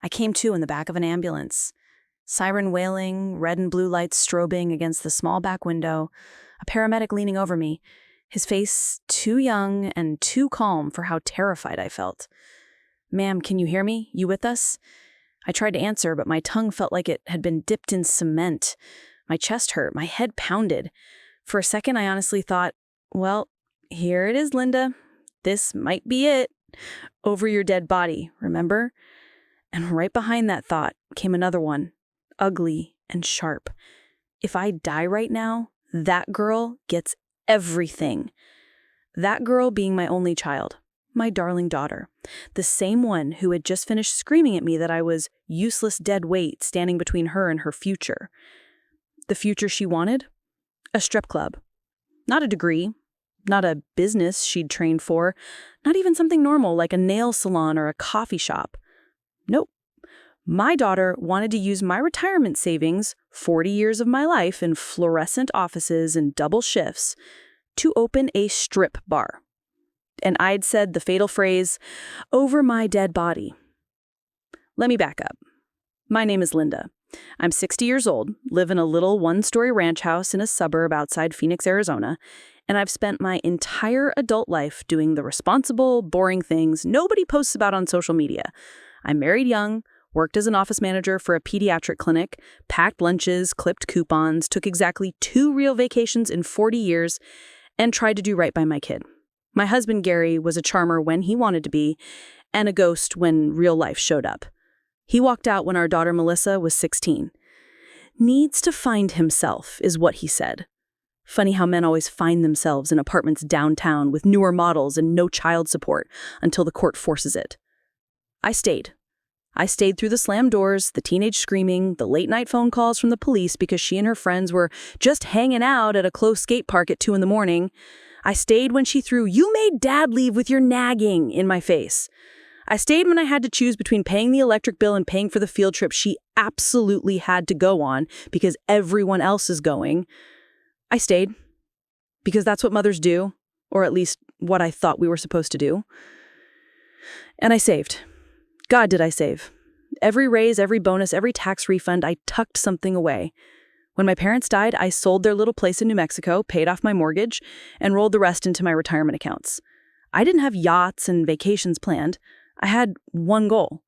I came to in the back of an ambulance. Siren wailing, red and blue lights strobing against the small back window, a paramedic leaning over me, his face too young and too calm for how terrified I felt. "Ma'am, can you hear me? You with us?" I tried to answer, but my tongue felt like it had been dipped in cement. My chest hurt, my head pounded. For a second, I honestly thought, well, here it is, Linda. This might be it. Over your dead body, remember? And right behind that thought came another one, ugly and sharp. If I die right now, that girl gets everything. That girl being my only child, my darling daughter, the same one who had just finished screaming at me that I was useless dead weight standing between her and her future. The future she wanted? A strip club. Not a degree, not a business she'd trained for, not even something normal like a nail salon or a coffee shop. Nope. My daughter wanted to use my retirement savings, 40 years of my life in fluorescent offices and double shifts, to open a strip bar. And I'd said the fatal phrase, "over my dead body." Let me back up. My name is Linda. I'm 60 years old, live in a little one-story ranch house in a suburb outside Phoenix, Arizona, and I've spent my entire adult life doing the responsible, boring things nobody posts about on social media. I married young, worked as an office manager for a pediatric clinic, packed lunches, clipped coupons, took exactly 2 real vacations in 40 years, and tried to do right by my kid. My husband, Gary, was a charmer when he wanted to be, and a ghost when real life showed up. He walked out when our daughter Melissa was 16. Needs to find himself, is what he said. Funny how men always find themselves in apartments downtown with newer models and no child support until the court forces it. I stayed. I stayed through the slammed doors, the teenage screaming, the late-night phone calls from the police because she and her friends were just hanging out at a closed skate park at 2 a.m. I stayed when she threw, "You made Dad leave with your nagging," in my face. I stayed when I had to choose between paying the electric bill and paying for the field trip she absolutely had to go on because everyone else is going. I stayed because that's what mothers do, or at least what I thought we were supposed to do. And I saved. God, did I save. Every raise, every bonus, every tax refund, I tucked something away. When my parents died, I sold their little place in New Mexico, paid off my mortgage, and rolled the rest into my retirement accounts. I didn't have yachts and vacations planned. I had one goal.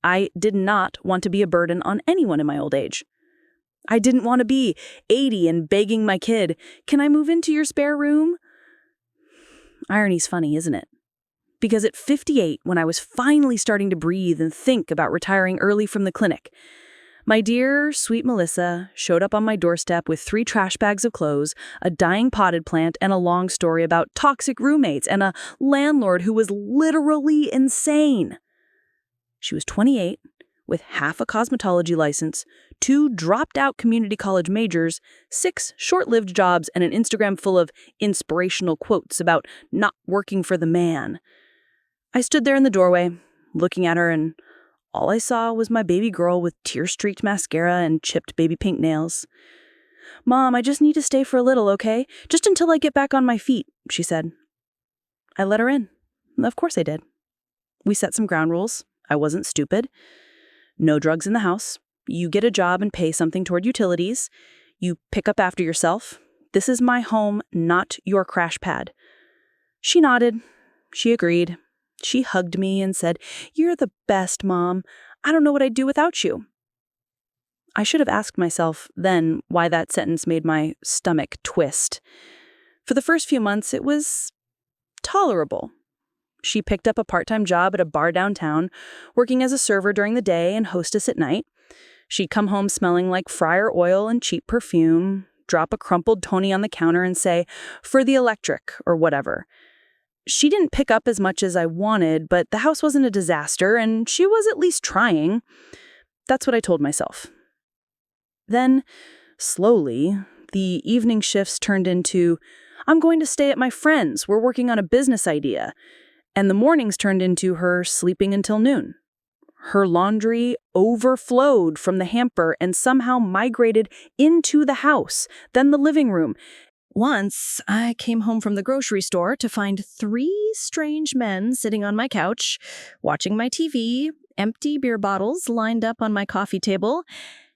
I did not want to be a burden on anyone in my old age. I didn't want to be 80 and begging my kid, "Can I move into your spare room?" Irony's funny, isn't it? Because at 58, when I was finally starting to breathe and think about retiring early from the clinic, my dear, sweet Melissa showed up on my doorstep with 3 trash bags of clothes, a dying potted plant, and a long story about toxic roommates and a landlord who was literally insane. She was 28, with half a cosmetology license, 2 dropped-out community college majors, 6 short-lived jobs, and an Instagram full of inspirational quotes about not working for the man. I stood there in the doorway, looking at her, and all I saw was my baby girl with tear-streaked mascara and chipped baby pink nails. "Mom, I just need to stay for a little, okay? Just until I get back on my feet," she said. I let her in. Of course I did. We set some ground rules. I wasn't stupid. No drugs in the house. You get a job and pay something toward utilities. You pick up after yourself. This is my home, not your crash pad. She nodded. She agreed. She hugged me and said, "You're the best, Mom. I don't know what I'd do without you." I should have asked myself then why that sentence made my stomach twist. For the first few months, it was tolerable. She picked up a part-time job at a bar downtown, working as a server during the day and hostess at night. She'd come home smelling like fryer oil and cheap perfume, drop a crumpled Tony on the counter and say, "For the electric," or whatever. She didn't pick up as much as I wanted, but the house wasn't a disaster, and she was at least trying. That's what I told myself. Then, slowly, the evening shifts turned into, "I'm going to stay at my friend's. We're working on a business idea." And the mornings turned into her sleeping until noon. Her laundry overflowed from the hamper and somehow migrated into the house, then the living room, Once, I came home from the grocery store to find 3 strange men sitting on my couch, watching my TV, empty beer bottles lined up on my coffee table.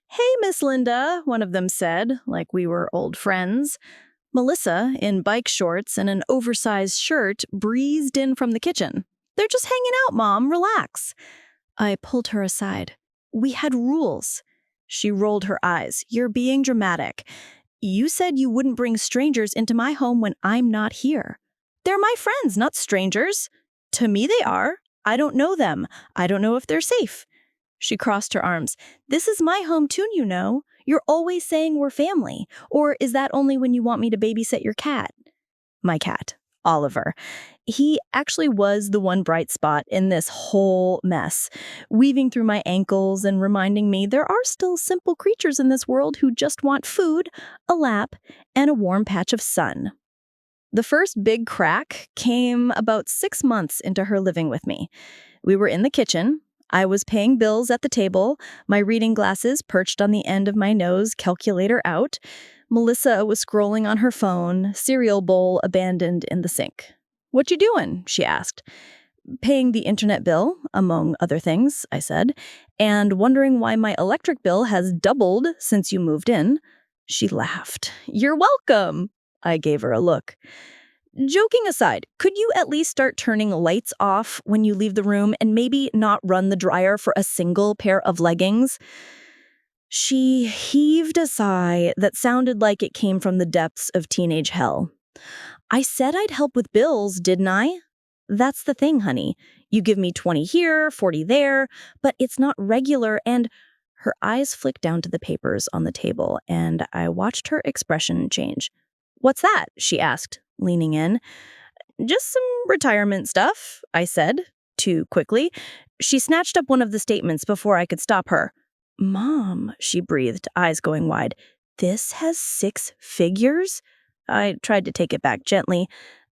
"Hey, Miss Linda," one of them said, like we were old friends. Melissa, in bike shorts and an oversized shirt, breezed in from the kitchen. "They're just hanging out, Mom. Relax." I pulled her aside. "We had rules." She rolled her eyes. "You're being dramatic. You said you wouldn't bring strangers into my home when I'm not here." "They're my friends, not strangers." "To me they are. I don't know them. I don't know if they're safe." She crossed her arms. "This is my home too, you know. You're always saying we're family. Or is that only when you want me to babysit your cat?" My cat, Oliver. He actually was the one bright spot in this whole mess, weaving through my ankles and reminding me there are still simple creatures in this world who just want food, a lap, and a warm patch of sun. The first big crack came about 6 months into her living with me. We were in the kitchen. I was paying bills at the table, my reading glasses perched on the end of my nose, calculator out. Melissa was scrolling on her phone, cereal bowl abandoned in the sink. "What you doing?" she asked. "Paying the internet bill, among other things," I said, "and wondering why my electric bill has doubled since you moved in." She laughed. "You're welcome." I gave her a look. "Joking aside, could you at least start turning lights off when you leave the room and maybe not run the dryer for a single pair of leggings?" She heaved a sigh that sounded like it came from the depths of teenage hell. "I said I'd help with bills, didn't I?" "That's the thing, honey. You give me 20 here, 40 there, but it's not regular." And her eyes flicked down to the papers on the table, and I watched her expression change. "What's that?" she asked, leaning in. "Just some retirement stuff," I said, too quickly. She snatched up one of the statements before I could stop her. "Mom," she breathed, eyes going wide. "This has 6 figures?" I tried to take it back gently.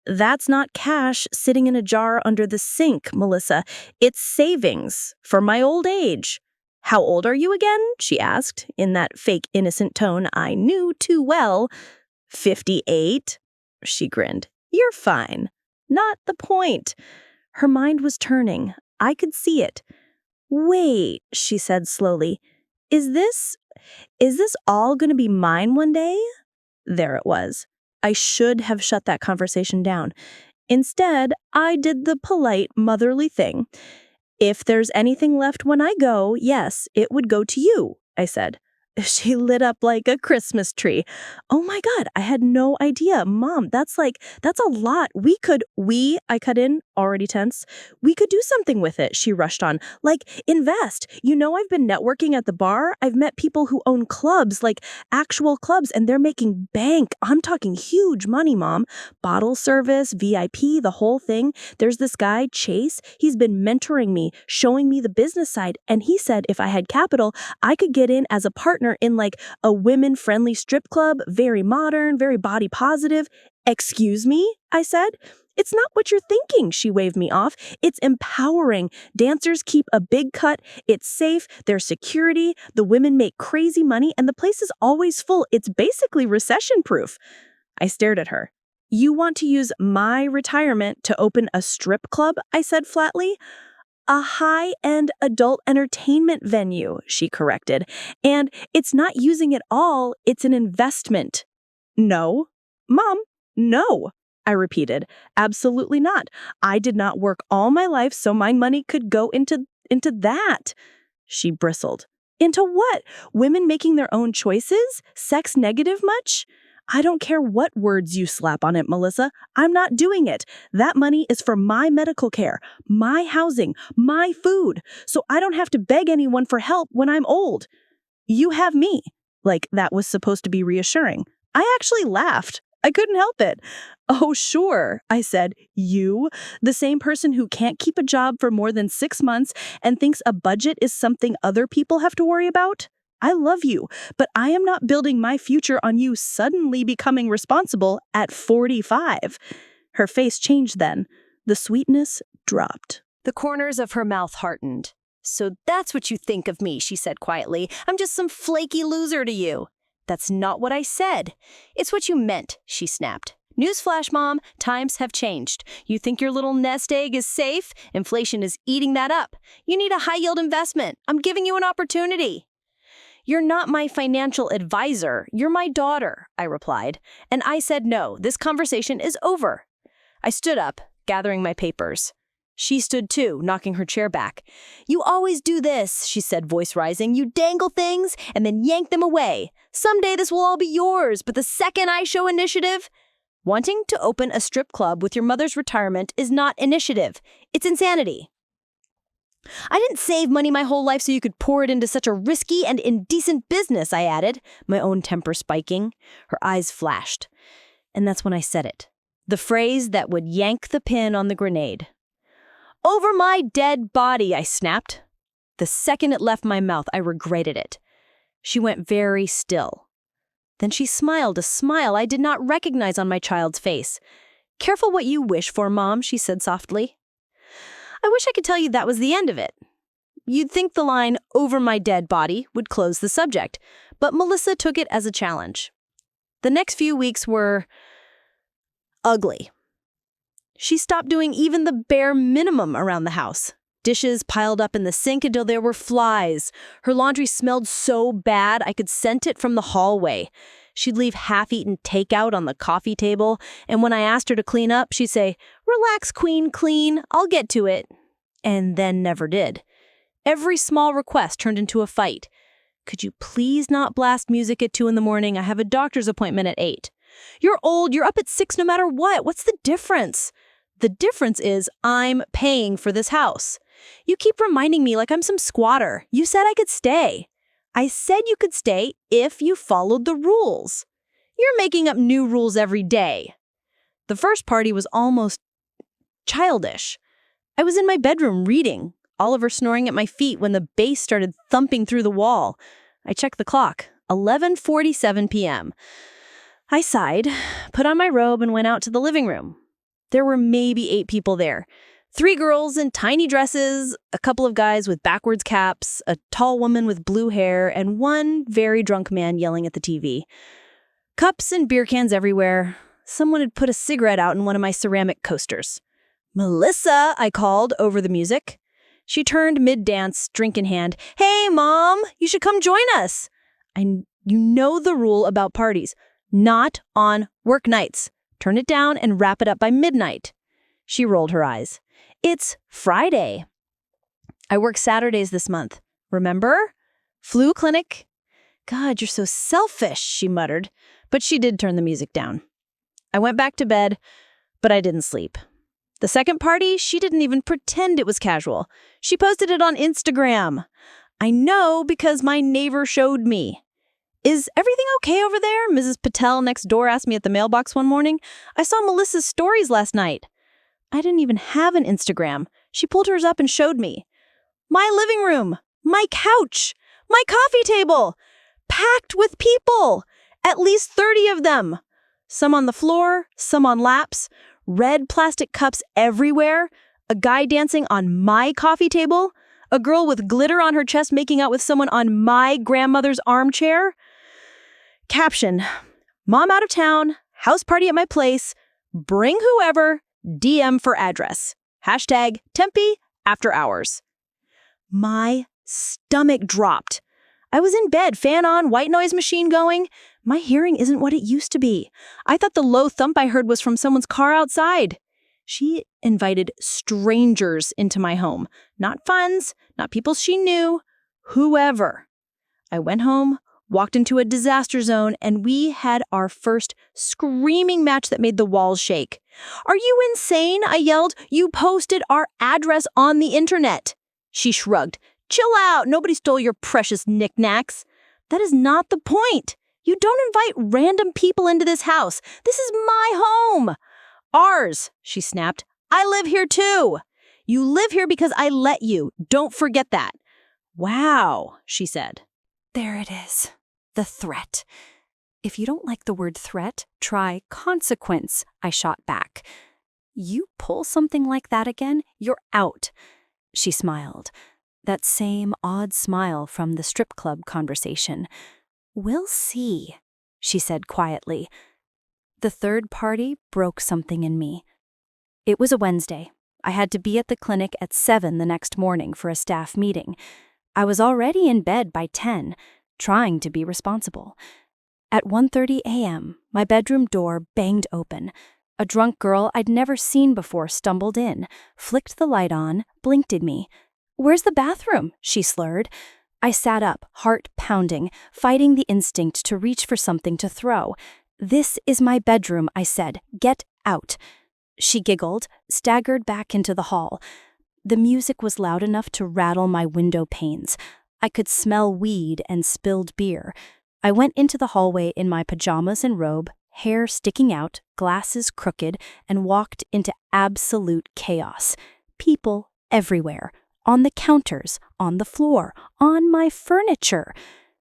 "That's not cash sitting in a jar under the sink, Melissa. It's savings for my old age." "How old are you again?" she asked, in that fake innocent tone I knew too well. 58. She grinned. "You're fine." "Not the point." Her mind was turning. I could see it. "Wait," she said slowly. Is this all going to be mine one day?" There it was. I should have shut that conversation down. Instead, I did the polite, motherly thing. "If there's anything left when I go, yes, it would go to you," I said. She lit up like a Christmas tree. "Oh my God, I had no idea. Mom, that's a lot. I cut in, already tense. "We could do something with it," she rushed on. "Like, invest. You know, I've been networking at the bar. I've met people who own clubs, like actual clubs, and they're making bank. I'm talking huge money, Mom. Bottle service, VIP, the whole thing. There's this guy, Chase. He's been mentoring me, showing me the business side, and he said if I had capital, I could get in as a partner in like a women-friendly strip club, very modern, very body positive." "Excuse me?" I said. "It's not what you're thinking," she waved me off. "It's empowering. Dancers keep a big cut. It's safe. There's security. The women make crazy money, and the place is always full. It's basically recession-proof." I stared at her. "You want to use my retirement to open a strip club?" I said flatly. "A high-end adult entertainment venue," she corrected. "And it's not using it all, it's an investment." "No. Mom, no," I repeated. "Absolutely not. I did not work all my life so my money could go into that." She bristled. "Into what? Women making their own choices? Sex negative much?" "I don't care what words you slap on it, Melissa. I'm not doing it. That money is for my medical care, my housing, my food, so I don't have to beg anyone for help when I'm old. You have me." Like that was supposed to be reassuring. I actually laughed. I couldn't help it. "Oh, sure," I said. "You, the same person who can't keep a job for more than 6 months and thinks a budget is something other people have to worry about? I love you, but I am not building my future on you suddenly becoming responsible at 45. Her face changed then. The sweetness dropped. The corners of her mouth hardened. "So that's what you think of me," she said quietly. "I'm just some flaky loser to you." That's not what I said. It's what you meant, she snapped. Newsflash, Mom, times have changed. You think your little nest egg is safe? Inflation is eating that up. You need a high-yield investment. I'm giving you an opportunity. You're not my financial advisor. You're my daughter, I replied. And I said no, this conversation is over. I stood up, gathering my papers. She stood too, knocking her chair back. You always do this, she said, voice rising. You dangle things and then yank them away. Someday this will all be yours, but the second I show initiative... Wanting to open a strip club with your mother's retirement is not initiative. It's insanity. I didn't save money my whole life so you could pour it into such a risky and indecent business, I added, my own temper spiking. Her eyes flashed. And that's when I said it. The phrase that would yank the pin on the grenade. Over my dead body, I snapped. The second it left my mouth, I regretted it. She went very still. Then she smiled a smile I did not recognize on my child's face. Careful what you wish for, Mom, she said softly. I wish I could tell you that was the end of it. You'd think the line, over my dead body, would close the subject, but Melissa took it as a challenge. The next few weeks were... ugly. She stopped doing even the bare minimum around the house. Dishes piled up in the sink until there were flies. Her laundry smelled so bad I could scent it from the hallway. She'd leave half-eaten takeout on the coffee table, and when I asked her to clean up, she'd say, "Relax, Queen, clean. I'll get to it." And then never did. Every small request turned into a fight. Could you please not blast music at 2 a.m? I have a doctor's appointment at 8. You're old. You're up at 6 no matter what. What's the difference? The difference is I'm paying for this house. You keep reminding me like I'm some squatter. You said I could stay. I said you could stay if you followed the rules. You're making up new rules every day. The first party was almost childish. I was in my bedroom reading, Oliver snoring at my feet when the bass started thumping through the wall. I checked the clock, 11:47 p.m. I sighed, put on my robe, and went out to the living room. There were maybe 8 people there. 3 girls in tiny dresses, a couple of guys with backwards caps, a tall woman with blue hair, and one very drunk man yelling at the TV. Cups and beer cans everywhere. Someone had put a cigarette out in one of my ceramic coasters. "Melissa," I called over the music. She turned mid-dance, drink in hand. "Hey, Mom, you should come join us." You know the rule about parties. Not on work nights. Turn it down and wrap it up by midnight. She rolled her eyes. It's Friday. I work Saturdays this month. Remember? Flu clinic. God, you're so selfish, she muttered. But she did turn the music down. I went back to bed, but I didn't sleep. The second party, she didn't even pretend it was casual. She posted it on Instagram. I know because my neighbor showed me. "Is everything okay over there?" Mrs. Patel next door asked me at the mailbox one morning. "I saw Melissa's stories last night." I didn't even have an Instagram. She pulled hers up and showed me. My living room, my couch, my coffee table, packed with people, at least 30 of them. Some on the floor, some on laps, red plastic cups everywhere, a guy dancing on my coffee table, a girl with glitter on her chest making out with someone on my grandmother's armchair. Caption, "Mom out of town, house party at my place, bring whoever, DM for address. Hashtag Tempe after hours." My stomach dropped. I was in bed, fan on, white noise machine going. My hearing isn't what it used to be. I thought the low thump I heard was from someone's car outside. She invited strangers into my home. Not friends, not people she knew, whoever. I went home, walked into a disaster zone, and we had our first screaming match that made the walls shake. "Are you insane?" I yelled. "You posted our address on the internet." She shrugged. "Chill out. Nobody stole your precious knickknacks." "That is not the point. You don't invite random people into this house. This is my home." "Ours," she snapped. "I live here too. You live here because I let you. Don't forget that." "Wow," she said. There it is. The threat. If you don't like the word threat, try consequence, I shot back. You pull something like that again, you're out. She smiled. That same odd smile from the strip club conversation. "We'll see," she said quietly. The third party broke something in me. It was a Wednesday. I had to be at the clinic at 7 the next morning for a staff meeting. I was already in bed by 10, trying to be responsible. At 1:30 a.m., my bedroom door banged open. A drunk girl I'd never seen before stumbled in, flicked the light on, blinked at me. "Where's the bathroom?" she slurred. I sat up, heart pounding, fighting the instinct to reach for something to throw. "This is my bedroom," I said. "Get out." She giggled, staggered back into the hall. The music was loud enough to rattle my window panes. I could smell weed and spilled beer. I went into the hallway in my pajamas and robe, hair sticking out, glasses crooked, and walked into absolute chaos. People everywhere, on the counters, on the floor, on my furniture.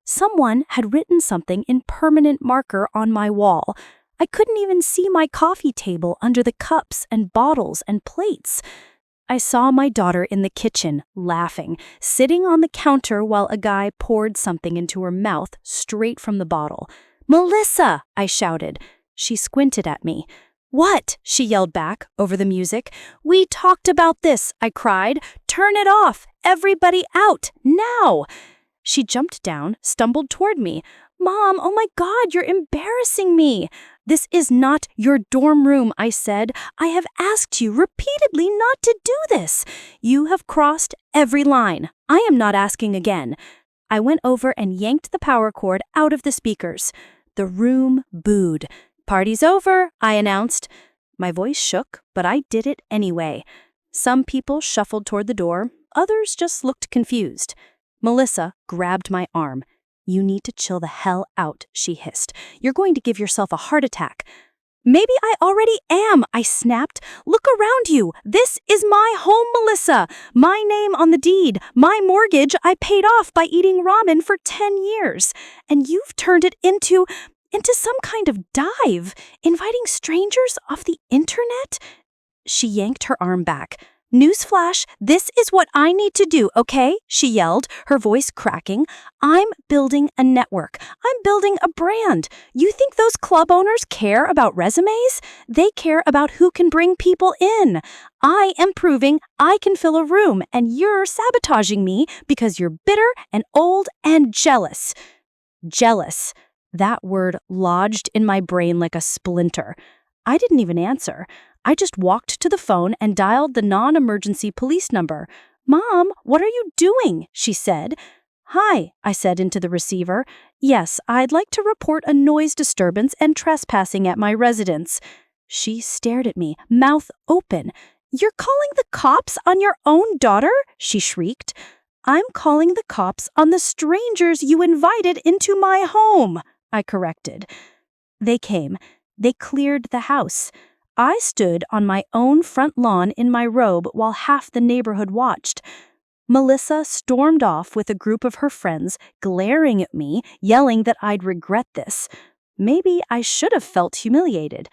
Someone had written something in permanent marker on my wall. I couldn't even see my coffee table under the cups and bottles and plates. I saw my daughter in the kitchen, laughing, sitting on the counter while a guy poured something into her mouth straight from the bottle. "Melissa!" I shouted. She squinted at me. "What?" she yelled back over the music. "We talked about this," I cried. "Turn it off! Everybody out! Now!" She jumped down, stumbled toward me. "Mom, oh my God, you're embarrassing me." "This is not your dorm room," I said. "I have asked you repeatedly not to do this. You have crossed every line. I am not asking again." I went over and yanked the power cord out of the speakers. The room booed. "Party's over," I announced. My voice shook, but I did it anyway. Some people shuffled toward the door. Others just looked confused. Melissa grabbed my arm. "You need to chill the hell out," she hissed. "You're going to give yourself a heart attack." "Maybe I already am," I snapped. "Look around you. This is my home, Melissa. My name on the deed. My mortgage I paid off by eating ramen for 10 years. And you've turned it into some kind of dive, inviting strangers off the internet?" She yanked her arm back. "Newsflash, this is what I need to do, okay?" she yelled, her voice cracking. "I'm building a network. I'm building a brand. You think those club owners care about resumes? They care about who can bring people in. I am proving I can fill a room, and you're sabotaging me because you're bitter and old and jealous." Jealous. That word lodged in my brain like a splinter. I didn't even answer. I just walked to the phone and dialed the non-emergency police number. "Mom, what are you doing?" she said. "Hi," I said into the receiver. "Yes, I'd like to report a noise disturbance and trespassing at my residence." She stared at me, mouth open. "You're calling the cops on your own daughter?" she shrieked. "I'm calling the cops on the strangers you invited into my home," I corrected. They came. They cleared the house. I stood on my own front lawn in my robe while half the neighborhood watched. Melissa stormed off with a group of her friends, glaring at me, yelling that I'd regret this. Maybe I should have felt humiliated.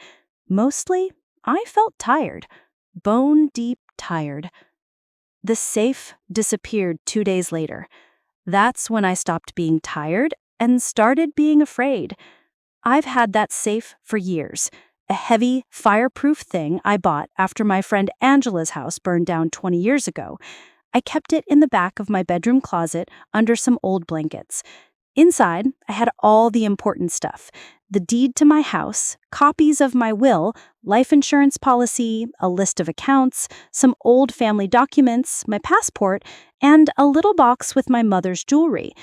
Mostly, I felt tired. Bone-deep tired. The safe disappeared 2 days later. That's when I stopped being tired and started being afraid. I've had that safe for years. A heavy, fireproof thing I bought after my friend Angela's house burned down 20 years ago. I kept it in the back of my bedroom closet under some old blankets. Inside, I had all the important stuff: the deed to my house, copies of my will, life insurance policy, a list of accounts, some old family documents, my passport, and a little box with my mother's jewelry.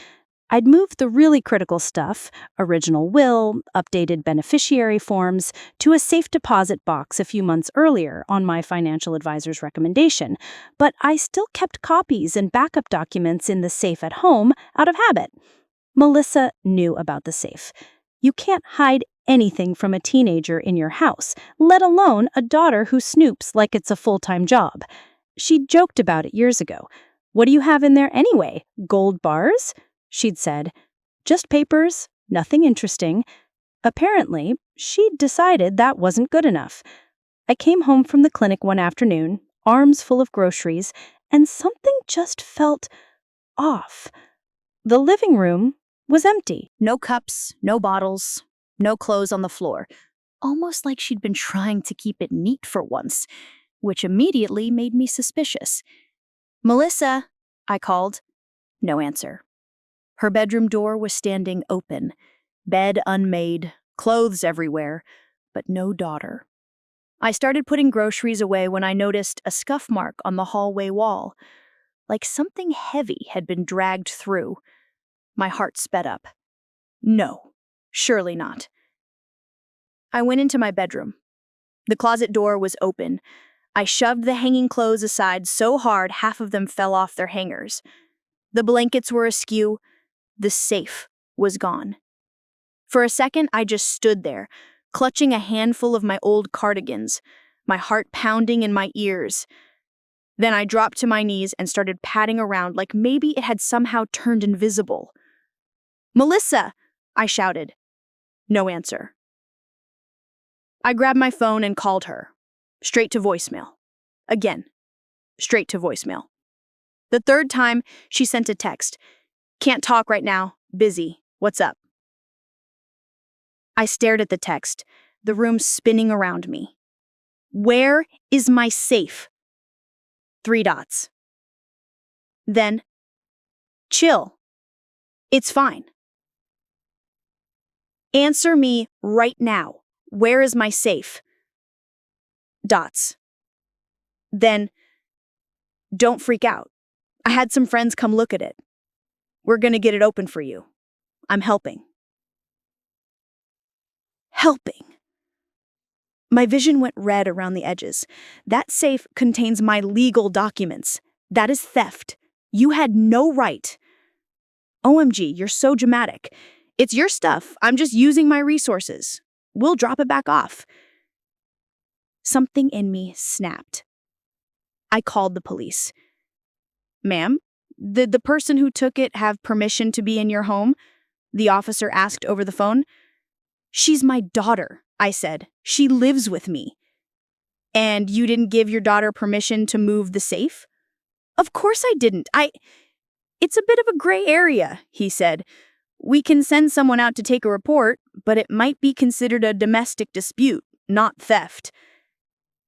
I'd moved the really critical stuff, original will, updated beneficiary forms, to a safe deposit box a few months earlier on my financial advisor's recommendation, but I still kept copies and backup documents in the safe at home out of habit. Melissa knew about the safe. You can't hide anything from a teenager in your house, let alone a daughter who snoops like it's a full-time job. She joked about it years ago. "What do you have in there anyway? Gold bars?" She'd said. "Just papers, nothing interesting." Apparently, she'd decided that wasn't good enough. I came home from the clinic one afternoon, arms full of groceries, and something just felt off. The living room was empty. No cups, no bottles, no clothes on the floor. Almost like she'd been trying to keep it neat for once, which immediately made me suspicious. "Melissa," I called. No answer. Her bedroom door was standing open, bed unmade, clothes everywhere, but no daughter. I started putting groceries away when I noticed a scuff mark on the hallway wall, like something heavy had been dragged through. My heart sped up. No, surely not. I went into my bedroom. The closet door was open. I shoved the hanging clothes aside so hard half of them fell off their hangers. The blankets were askew. The safe was gone. For a second, I just stood there, clutching a handful of my old cardigans, my heart pounding in my ears. Then I dropped to my knees and started patting around like maybe it had somehow turned invisible. "Melissa!" I shouted. No answer. I grabbed my phone and called her. Straight to voicemail. Again. Straight to voicemail. The third time, she sent a text. "Can't talk right now. Busy. What's up?" I stared at the text, the room spinning around me. "Where is my safe?" 3 dots. Then, "Chill. It's fine. Answer me right now. Where is my safe?" Dots. Then, "Don't freak out. I had some friends come look at it. We're gonna get it open for you. I'm helping." Helping. My vision went red around the edges. That safe contains my legal documents. That is theft. You had no right. OMG, you're so dramatic. It's your stuff. I'm just using my resources. We'll drop it back off. Something in me snapped. I called the police. "Ma'am, did the person who took it have permission to be in your home?" The officer asked over the phone. "She's my daughter," I said. "She lives with me." "And you didn't give your daughter permission to move the safe?" "Of course I didn't. It's a bit of a gray area," he said. "We can send someone out to take a report, but it might be considered a domestic dispute, not theft."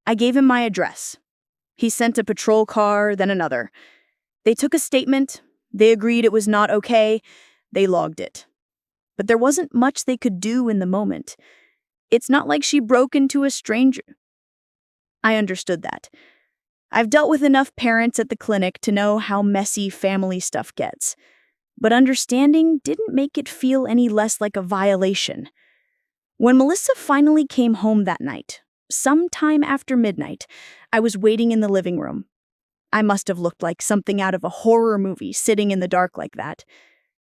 I gave him my address. He sent a patrol car, then another. They took a statement. They agreed it was not okay. They logged it. But there wasn't much they could do in the moment. It's not like she broke into a stranger. I understood that. I've dealt with enough parents at the clinic to know how messy family stuff gets. But understanding didn't make it feel any less like a violation. When Melissa finally came home that night, sometime after midnight, I was waiting in the living room. I must have looked like something out of a horror movie sitting in the dark like that.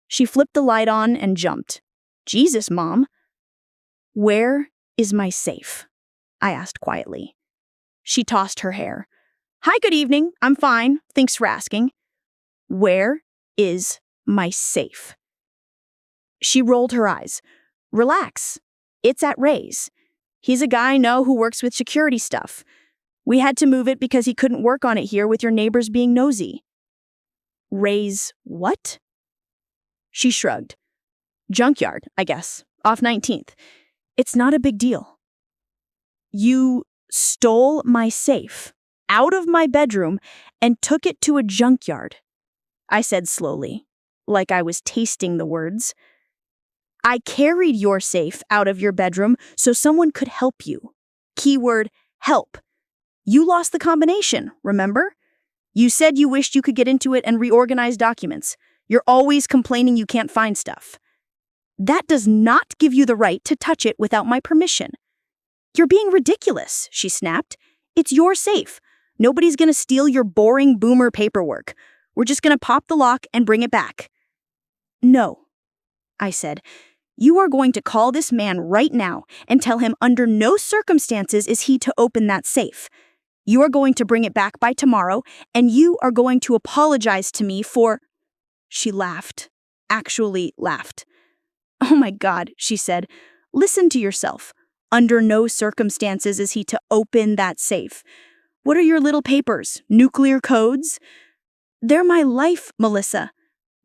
She flipped the light on and jumped. "Jesus, Mom." "Where is my safe?" I asked quietly. She tossed her hair. "Hi, good evening. I'm fine. Thanks for asking." "Where is my safe?" She rolled her eyes. "Relax. It's at Ray's. He's a guy I know who works with security stuff. We had to move it because he couldn't work on it here with your neighbors being nosy." "Ray's what?" She shrugged. "Junkyard, I guess. Off 19th. It's not a big deal." "You stole my safe out of my bedroom and took it to a junkyard," I said slowly, like I was tasting the words. "I carried your safe out of your bedroom so someone could help you. Keyword, help. You lost the combination, remember? You said you wished you could get into it and reorganize documents. You're always complaining you can't find stuff. That does not give you the right to touch it without my permission." "You're being ridiculous," she snapped. "It's your safe. Nobody's gonna steal your boring boomer paperwork. We're just gonna pop the lock and bring it back." "No," I said. "You are going to call this man right now and tell him under no circumstances is he to open that safe. You are going to bring it back by tomorrow, and you are going to apologize to me for—" She laughed. Actually laughed. "Oh my God," she said. "Listen to yourself. Under no circumstances is he to open that safe. What are your little papers? Nuclear codes?" "They're my life, Melissa.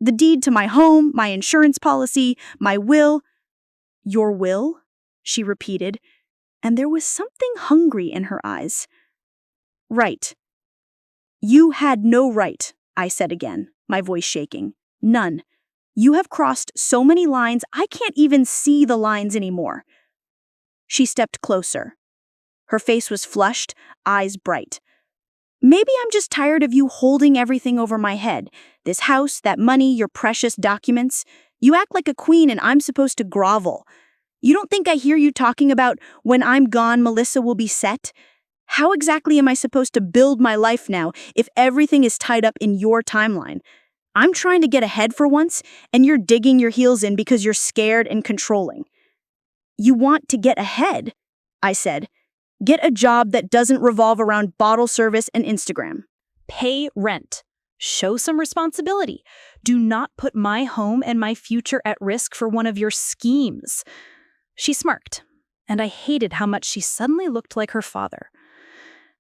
The deed to my home, my insurance policy, my will. Your will? She repeated, and there was something hungry in her eyes. Right. You had no right, I said again, my voice shaking. None. You have crossed so many lines, I can't even see the lines anymore. She stepped closer. Her face was flushed, eyes bright. Maybe I'm just tired of you holding everything over my head. This house, that money, your precious documents. You act like a queen and I'm supposed to grovel. You don't think I hear you talking about when I'm gone, Melissa will be set? How exactly am I supposed to build my life now if everything is tied up in your timeline? I'm trying to get ahead for once, and you're digging your heels in because you're scared and controlling. You want to get ahead, I said. Get a job that doesn't revolve around bottle service and Instagram. Pay rent. Show some responsibility. Do not put my home and my future at risk for one of your schemes. She smirked, and I hated how much she suddenly looked like her father.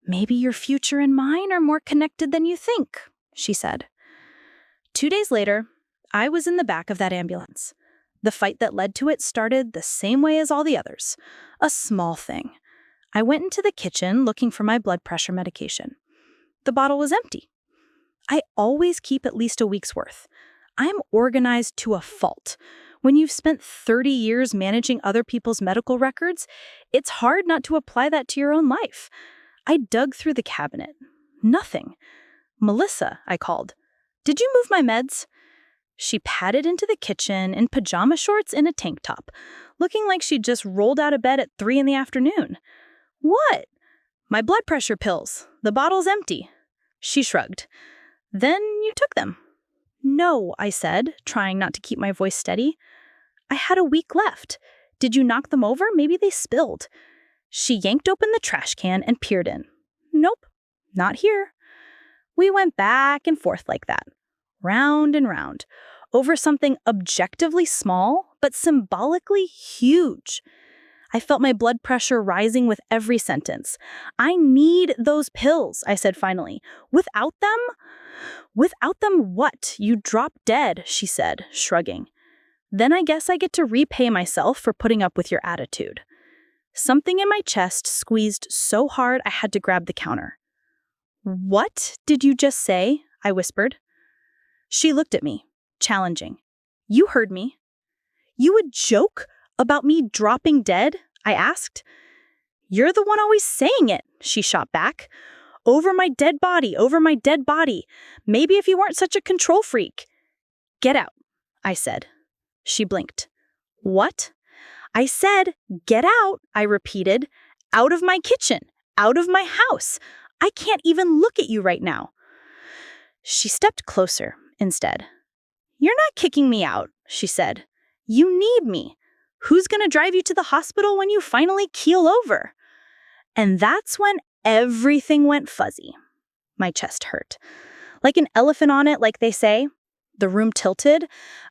Maybe your future and mine are more connected than you think, she said. 2 days later, I was in the back of that ambulance. The fight that led to it started the same way as all the others. A small thing. I went into the kitchen looking for my blood pressure medication. The bottle was empty. I always keep at least a week's worth. I'm organized to a fault. When you've spent 30 years managing other people's medical records, it's hard not to apply that to your own life. I dug through the cabinet. Nothing. Melissa, I called. Did you move my meds? She padded into the kitchen in pajama shorts and a tank top, looking like she'd just rolled out of bed at 3 in the afternoon. What? My blood pressure pills. The bottle's empty. She shrugged. Then you took them. No, I said, trying not to keep my voice steady. I had a week left. Did you knock them over? Maybe they spilled. She yanked open the trash can and peered in. Nope, not here. We went back and forth like that, round and round, over something objectively small, but symbolically huge. I felt my blood pressure rising with every sentence. I need those pills, I said finally. Without them? Without them what? You drop dead, she said, shrugging. Then I guess I get to repay myself for putting up with your attitude. Something in my chest squeezed so hard I had to grab the counter. What did you just say? I whispered. She looked at me, challenging. You heard me. You would joke about me dropping dead? I asked. You're the one always saying it, she shot back. Over my dead body, over my dead body. Maybe if you weren't such a control freak. Get out, I said. She blinked. What? I said, get out, I repeated. Out of my kitchen, out of my house. I can't even look at you right now. She stepped closer instead. You're not kicking me out, she said. You need me. Who's going to drive you to the hospital when you finally keel over? And that's when everything went fuzzy. My chest hurt. Like an elephant on it, like they say. The room tilted.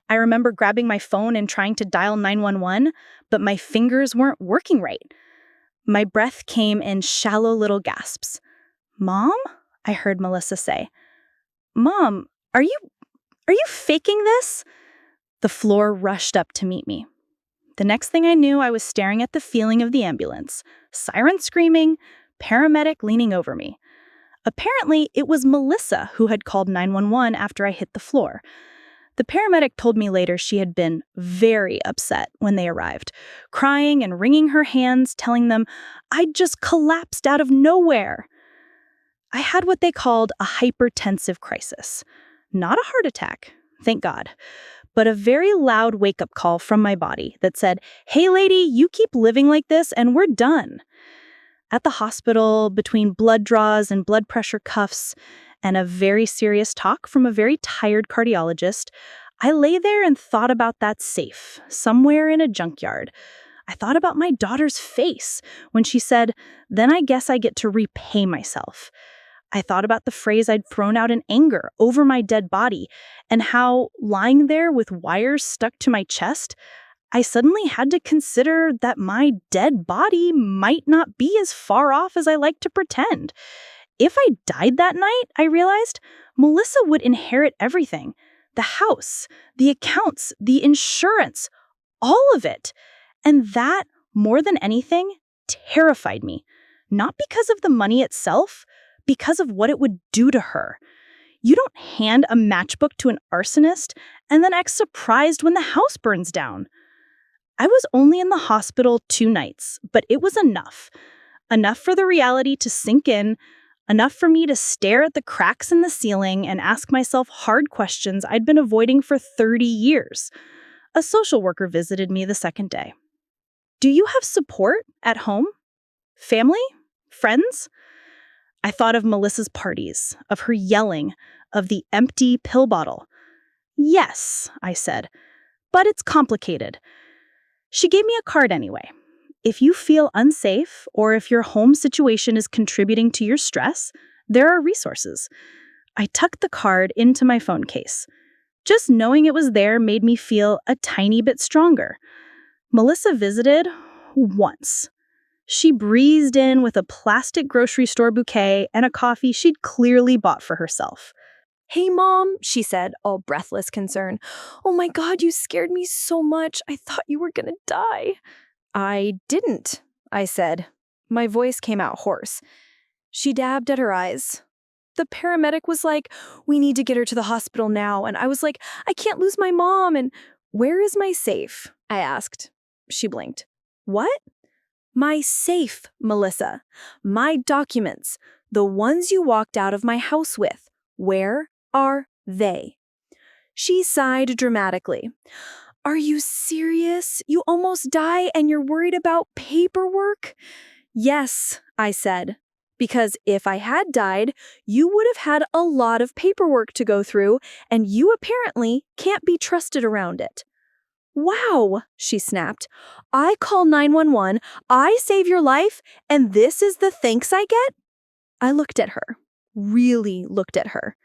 I remember grabbing my phone and trying to dial 911, but my fingers weren't working right. My breath came in shallow little gasps. Mom? I heard Melissa say. Mom, are you faking this? The floor rushed up to meet me. The next thing I knew, I was staring at the ceiling of the ambulance, siren screaming, paramedic leaning over me. Apparently, it was Melissa who had called 911 after I hit the floor. The paramedic told me later she had been very upset when they arrived, crying and wringing her hands, telling them I'd just collapsed out of nowhere. I had what they called a hypertensive crisis. Not a heart attack, thank God, but a very loud wake-up call from my body that said, hey lady, you keep living like this and we're done. At the hospital, between blood draws and blood pressure cuffs, and a very serious talk from a very tired cardiologist, I lay there and thought about that safe, somewhere in a junkyard. I thought about my daughter's face when she said, then I guess I get to repay myself. I thought about the phrase I'd thrown out in anger over my dead body, and how, lying there with wires stuck to my chest, I suddenly had to consider that my dead body might not be as far off as I like to pretend. If I died that night, I realized, Melissa would inherit everything. The house, the accounts, the insurance, all of it. And that, more than anything, terrified me. Not because of the money itself, because of what it would do to her. You don't hand a matchbook to an arsonist and then act surprised when the house burns down. I was only in the hospital 2 nights, but it was enough. Enough for the reality to sink in, enough for me to stare at the cracks in the ceiling and ask myself hard questions I'd been avoiding for 30 years. A social worker visited me the second day. Do you have support at home? Family? Friends? I thought of Melissa's parties, of her yelling, of the empty pill bottle. Yes, I said, but it's complicated. She gave me a card anyway. If you feel unsafe or if your home situation is contributing to your stress, there are resources. I tucked the card into my phone case. Just knowing it was there made me feel a tiny bit stronger. Melissa visited once. She breezed in with a plastic grocery store bouquet and a coffee she'd clearly bought for herself. "Hey, Mom," she said, all breathless concern. "Oh my God, you scared me so much. I thought you were gonna die." "I didn't," I said. My voice came out hoarse. She dabbed at her eyes. "The paramedic was like, 'We need to get her to the hospital now.' And I was like, 'I can't lose my mom.' And where is my safe?" I asked. She blinked. "What?" "My safe, Melissa. My documents. The ones you walked out of my house with. Where are they?" She sighed dramatically. "Are you serious? You almost die and you're worried about paperwork?" "Yes," I said. "Because if I had died, you would have had a lot of paperwork to go through, and you apparently can't be trusted around it." "Wow," she snapped. "I call 911, I save your life, and this is the thanks I get?" I looked at her, really looked at her.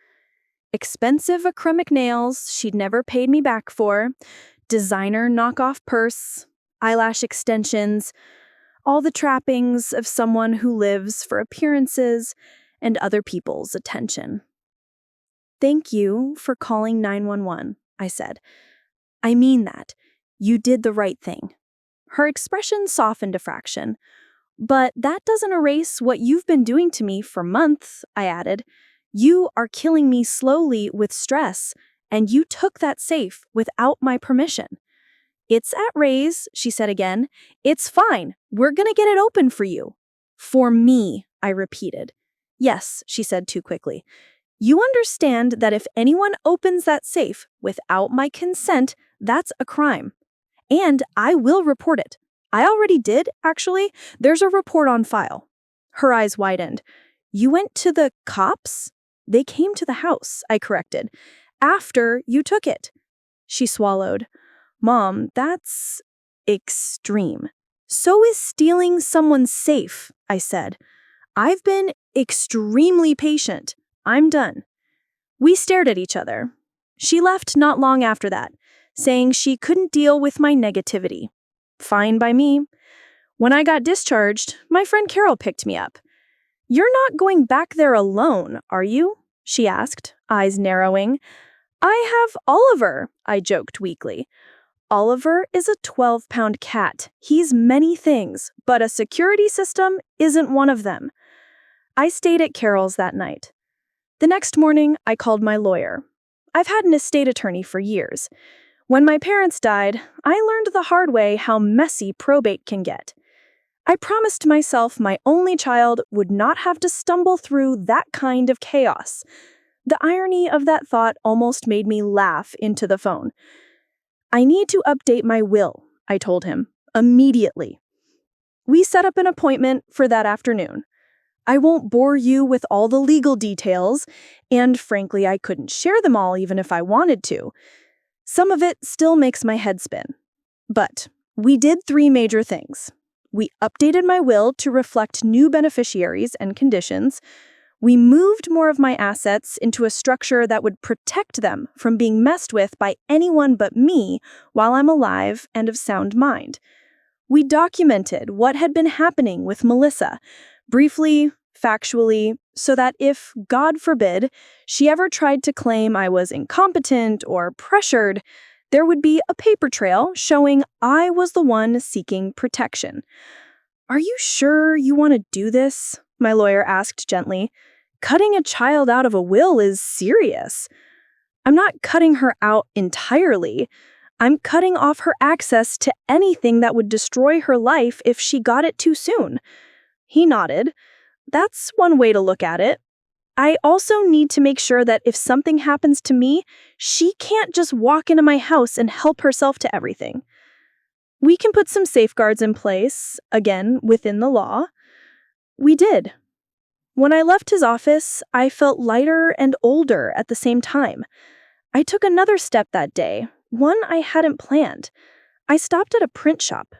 Expensive acrylic nails she'd never paid me back for, designer knockoff purse, eyelash extensions, all the trappings of someone who lives for appearances and other people's attention. "Thank you for calling 911, I said. "I mean that. You did the right thing." Her expression softened a fraction. "But that doesn't erase what you've been doing to me for months," I added. "You are killing me slowly with stress, and you took that safe without my permission." "It's at raise," she said again. "It's fine. We're gonna get it open for you." "For me," I repeated. "Yes," she said too quickly. "You understand that if anyone opens that safe without my consent, that's a crime. And I will report it. I already did, actually. There's a report on file." Her eyes widened. "You went to the cops?" "They came to the house," I corrected. "After you took it." She swallowed. "Mom, that's extreme." "So is stealing someone's safe," I said. "I've been extremely patient. I'm done." We stared at each other. She left not long after that, saying she couldn't deal with my negativity. Fine by me. When I got discharged, my friend Carol picked me up. "You're not going back there alone, are you?" she asked, eyes narrowing. "I have Oliver," I joked weakly. "Oliver is a 12-pound cat. He's many things, but a security system isn't one of them." I stayed at Carol's that night. The next morning, I called my lawyer. I've had an estate attorney for years. When my parents died, I learned the hard way how messy probate can get. I promised myself my only child would not have to stumble through that kind of chaos. The irony of that thought almost made me laugh into the phone. "I need to update my will," I told him, immediately. We set up an appointment for that afternoon. I won't bore you with all the legal details, and frankly, I couldn't share them all even if I wanted to. Some of it still makes my head spin. But we did 3 major things. We updated my will to reflect new beneficiaries and conditions. We moved more of my assets into a structure that would protect them from being messed with by anyone but me while I'm alive and of sound mind. We documented what had been happening with Melissa, briefly factually, so that if, God forbid, she ever tried to claim I was incompetent or pressured, there would be a paper trail showing I was the one seeking protection. "Are you sure you want to do this?" my lawyer asked gently. "Cutting a child out of a will is serious." "I'm not cutting her out entirely. I'm cutting off her access to anything that would destroy her life if she got it too soon." He nodded. "That's one way to look at it. I also need to make sure that if something happens to me, she can't just walk into my house and help herself to everything. We can put some safeguards in place, again, within the law." We did. When I left his office, I felt lighter and older at the same time. I took another step that day, one I hadn't planned. I stopped at a print shop.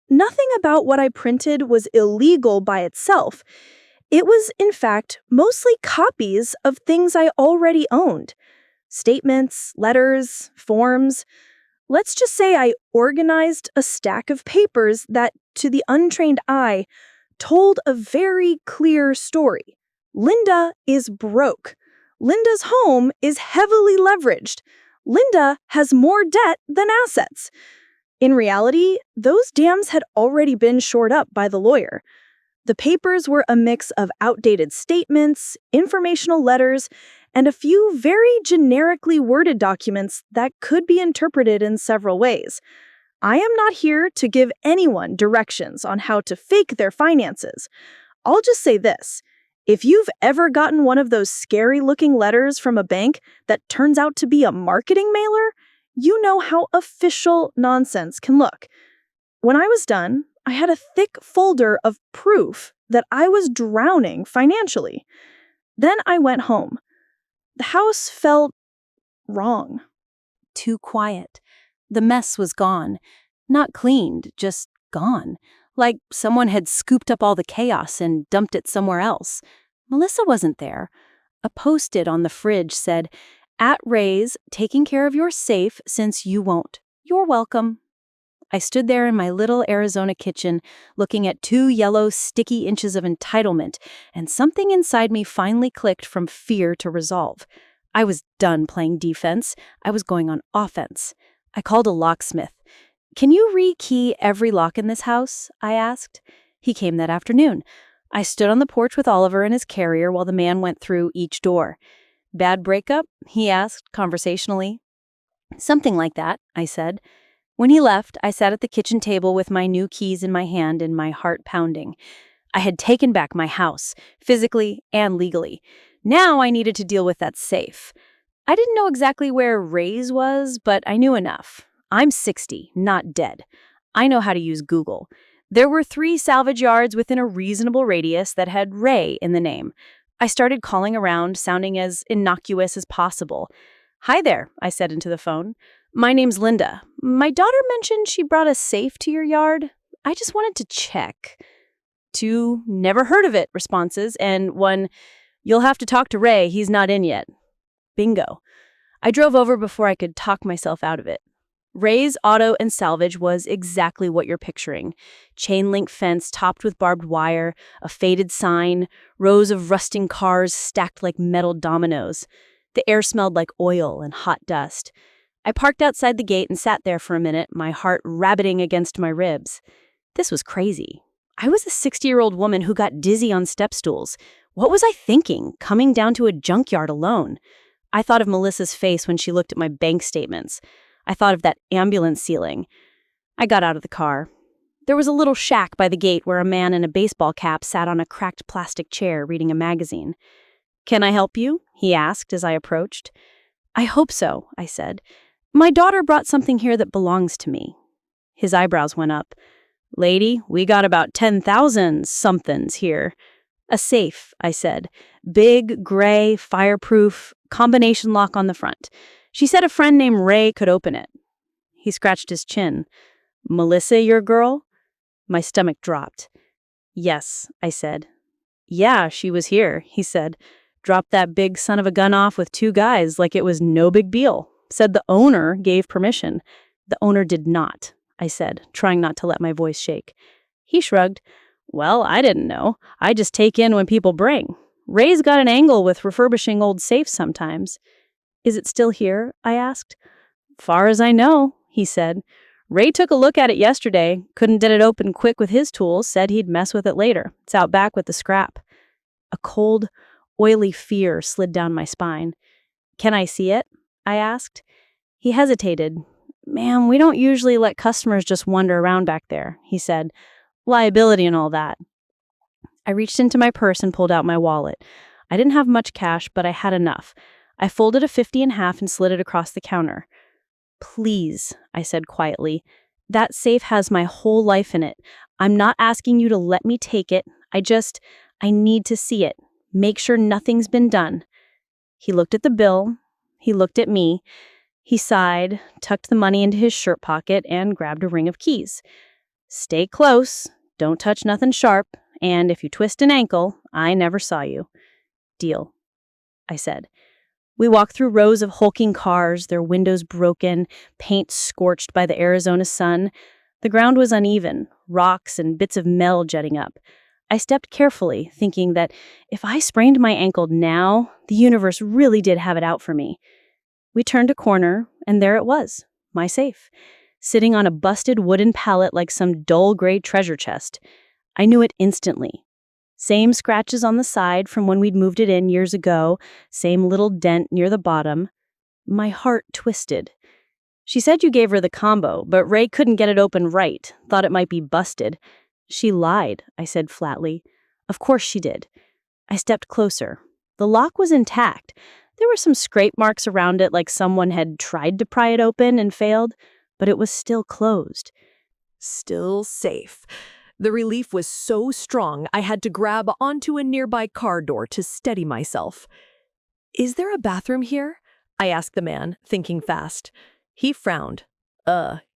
Nothing about what I printed was illegal by itself. It was, in fact, mostly copies of things I already owned. Statements, letters, forms. Let's just say I organized a stack of papers that, to the untrained eye, told a very clear story. Linda is broke. Linda's home is heavily leveraged. Linda has more debt than assets. In reality, those dams had already been shored up by the lawyer. The papers were a mix of outdated statements, informational letters, and a few very generically worded documents that could be interpreted in several ways. I am not here to give anyone directions on how to fake their finances. I'll just say this. If you've ever gotten one of those scary-looking letters from a bank that turns out to be a marketing mailer, you know how official nonsense can look. When I was done, I had a thick folder of proof that I was drowning financially. Then I went home. The house felt wrong. Too quiet. The mess was gone. Not cleaned, just gone. Like someone had scooped up all the chaos and dumped it somewhere else. Melissa wasn't there. A post-it on the fridge said, "At Ray's, taking care of your safe since you won't. You're welcome." I stood there in my little Arizona kitchen, looking at 2 yellow, sticky inches of entitlement, and something inside me finally clicked from fear to resolve. I was done playing defense. I was going on offense. I called a locksmith. "Can you rekey every lock in this house?" I asked. He came that afternoon. I stood on the porch with Oliver and his carrier while the man went through each door. "Bad breakup?" he asked conversationally. "Something like that," I said. When he left, I sat at the kitchen table with my new keys in my hand and my heart pounding. I had taken back my house, physically and legally. Now I needed to deal with that safe. I didn't know exactly where Ray's was, but I knew enough. I'm 60, not dead. I know how to use Google. There were 3 salvage yards within a reasonable radius that had Ray in the name. I started calling around, sounding as innocuous as possible. "Hi there," I said into the phone. "My name's Linda. My daughter mentioned she brought a safe to your yard. I just wanted to check." 2 "never heard of it" responses, and 1, "you'll have to talk to Ray, he's not in yet." Bingo. I drove over before I could talk myself out of it. Ray's Auto and Salvage was exactly what you're picturing. Chain link fence topped with barbed wire, a faded sign, rows of rusting cars stacked like metal dominoes. The air smelled like oil and hot dust. I parked outside the gate and sat there for a minute, my heart rabbiting against my ribs. This was crazy. I was a 60-year-old woman who got dizzy on step stools. What was I thinking, coming down to a junkyard alone? I thought of Melissa's face when she looked at my bank statements. I thought of that ambulance ceiling. I got out of the car. There was a little shack by the gate where a man in a baseball cap sat on a cracked plastic chair reading a magazine. "Can I help you?" he asked as I approached. "I hope so," I said. "My daughter brought something here that belongs to me." His eyebrows went up. "Lady, we got about 10,000 somethings here." "A safe," I said. "Big, gray, fireproof, combination lock on the front. She said a friend named Ray could open it." He scratched his chin. "Melissa, your girl?" My stomach dropped. "Yes," I said. "Yeah, she was here," he said. "Dropped that big son of a gun off with 2 guys like it was no big deal. Said the owner gave permission." "The owner did not," I said, trying not to let my voice shake. He shrugged. Well, I didn't know. I just take in when people bring. Ray's got an angle with refurbishing old safes sometimes. Is it still here? I asked. Far as I know, he said. Ray took a look at it yesterday, couldn't get it open quick with his tools, said he'd mess with it later. It's out back with the scrap. A cold, oily fear slid down my spine. Can I see it? I asked. He hesitated. Ma'am, we don't usually let customers just wander around back there, he said. Liability and all that. I reached into my purse and pulled out my wallet. I didn't have much cash, but I had enough. I folded a 50 in half and slid it across the counter. Please, I said quietly. That safe has my whole life in it. I'm not asking you to let me take it. I need to see it. Make sure nothing's been done. He looked at the bill. He looked at me. He sighed, tucked the money into his shirt pocket, and grabbed a ring of keys. Stay close. Don't touch nothing sharp. And if you twist an ankle, I never saw you. Deal, I said. We walked through rows of hulking cars, their windows broken, paint scorched by the Arizona sun. The ground was uneven, rocks and bits of metal jutting up. I stepped carefully, thinking that if I sprained my ankle now, the universe really did have it out for me. We turned a corner, and there it was, my safe, sitting on a busted wooden pallet like some dull gray treasure chest. I knew it instantly. Same scratches on the side from when we'd moved it in years ago, same little dent near the bottom. My heart twisted. She said you gave her the combo, but Ray couldn't get it open right, thought it might be busted. She lied, I said flatly. Of course she did. I stepped closer. The lock was intact. There were some scrape marks around it like someone had tried to pry it open and failed, but it was still closed. Still safe. The relief was so strong, I had to grab onto a nearby car door to steady myself. Is there a bathroom here? I asked the man, thinking fast. He frowned.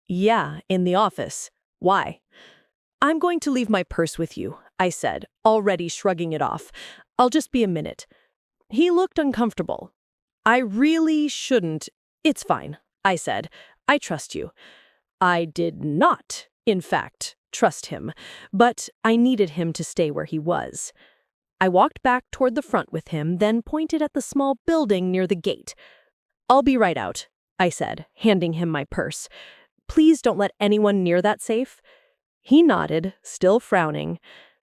Yeah, in the office. Why? I'm going to leave my purse with you, I said, already shrugging it off. I'll just be a minute. He looked uncomfortable. I really shouldn't. It's fine, I said. I trust you. I did not, in fact, trust him, but I needed him to stay where he was. I walked back toward the front with him, then pointed at the small building near the gate. I'll be right out, I said, handing him my purse. Please don't let anyone near that safe. He nodded, still frowning.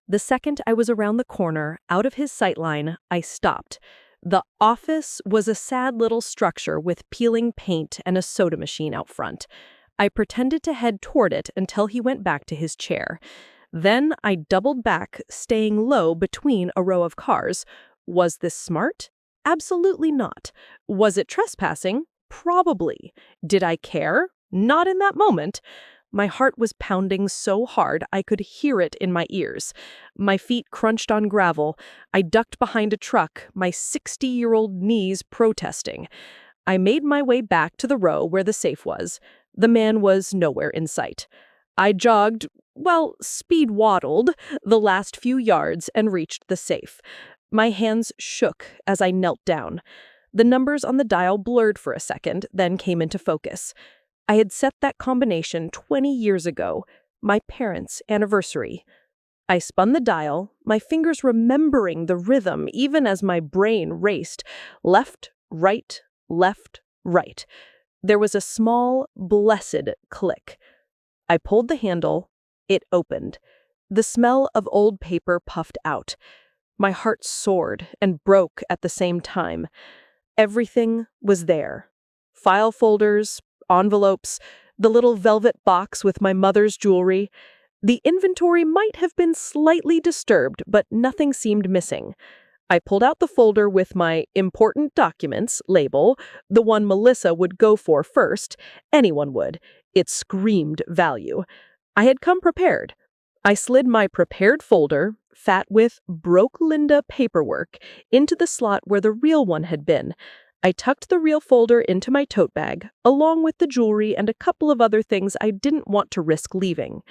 The second I was around the corner, out of his sightline, I stopped. The office was a sad little structure with peeling paint and a soda machine out front. I pretended to head toward it until he went back to his chair. Then I doubled back, staying low between a row of cars. Was this smart? Absolutely not. Was it trespassing? Probably. Did I care? Not in that moment. My heart was pounding so hard I could hear it in my ears. My feet crunched on gravel. I ducked behind a truck, my 60-year-old knees protesting. I made my way back to the row where the safe was. The man was nowhere in sight. I jogged, speed-waddled, the last few yards and reached the safe. My hands shook as I knelt down. The numbers on the dial blurred for a second, then came into focus. I had set that combination 20 years ago, my parents' anniversary. I spun the dial, my fingers remembering the rhythm even as my brain raced. Left, right, left, right. There was a small, blessed click. I pulled the handle. It opened. The smell of old paper puffed out. My heart soared and broke at the same time. Everything was there. File folders, envelopes, the little velvet box with my mother's jewelry. The inventory might have been slightly disturbed, but nothing seemed missing. I pulled out the folder with my important documents label, the one Melissa would go for first. Anyone would. It screamed value. I had come prepared. I slid my prepared folder, fat with Broke Linda paperwork, into the slot where the real one had been. I tucked the real folder into my tote bag, along with the jewelry and a couple of other things I didn't want to risk leaving.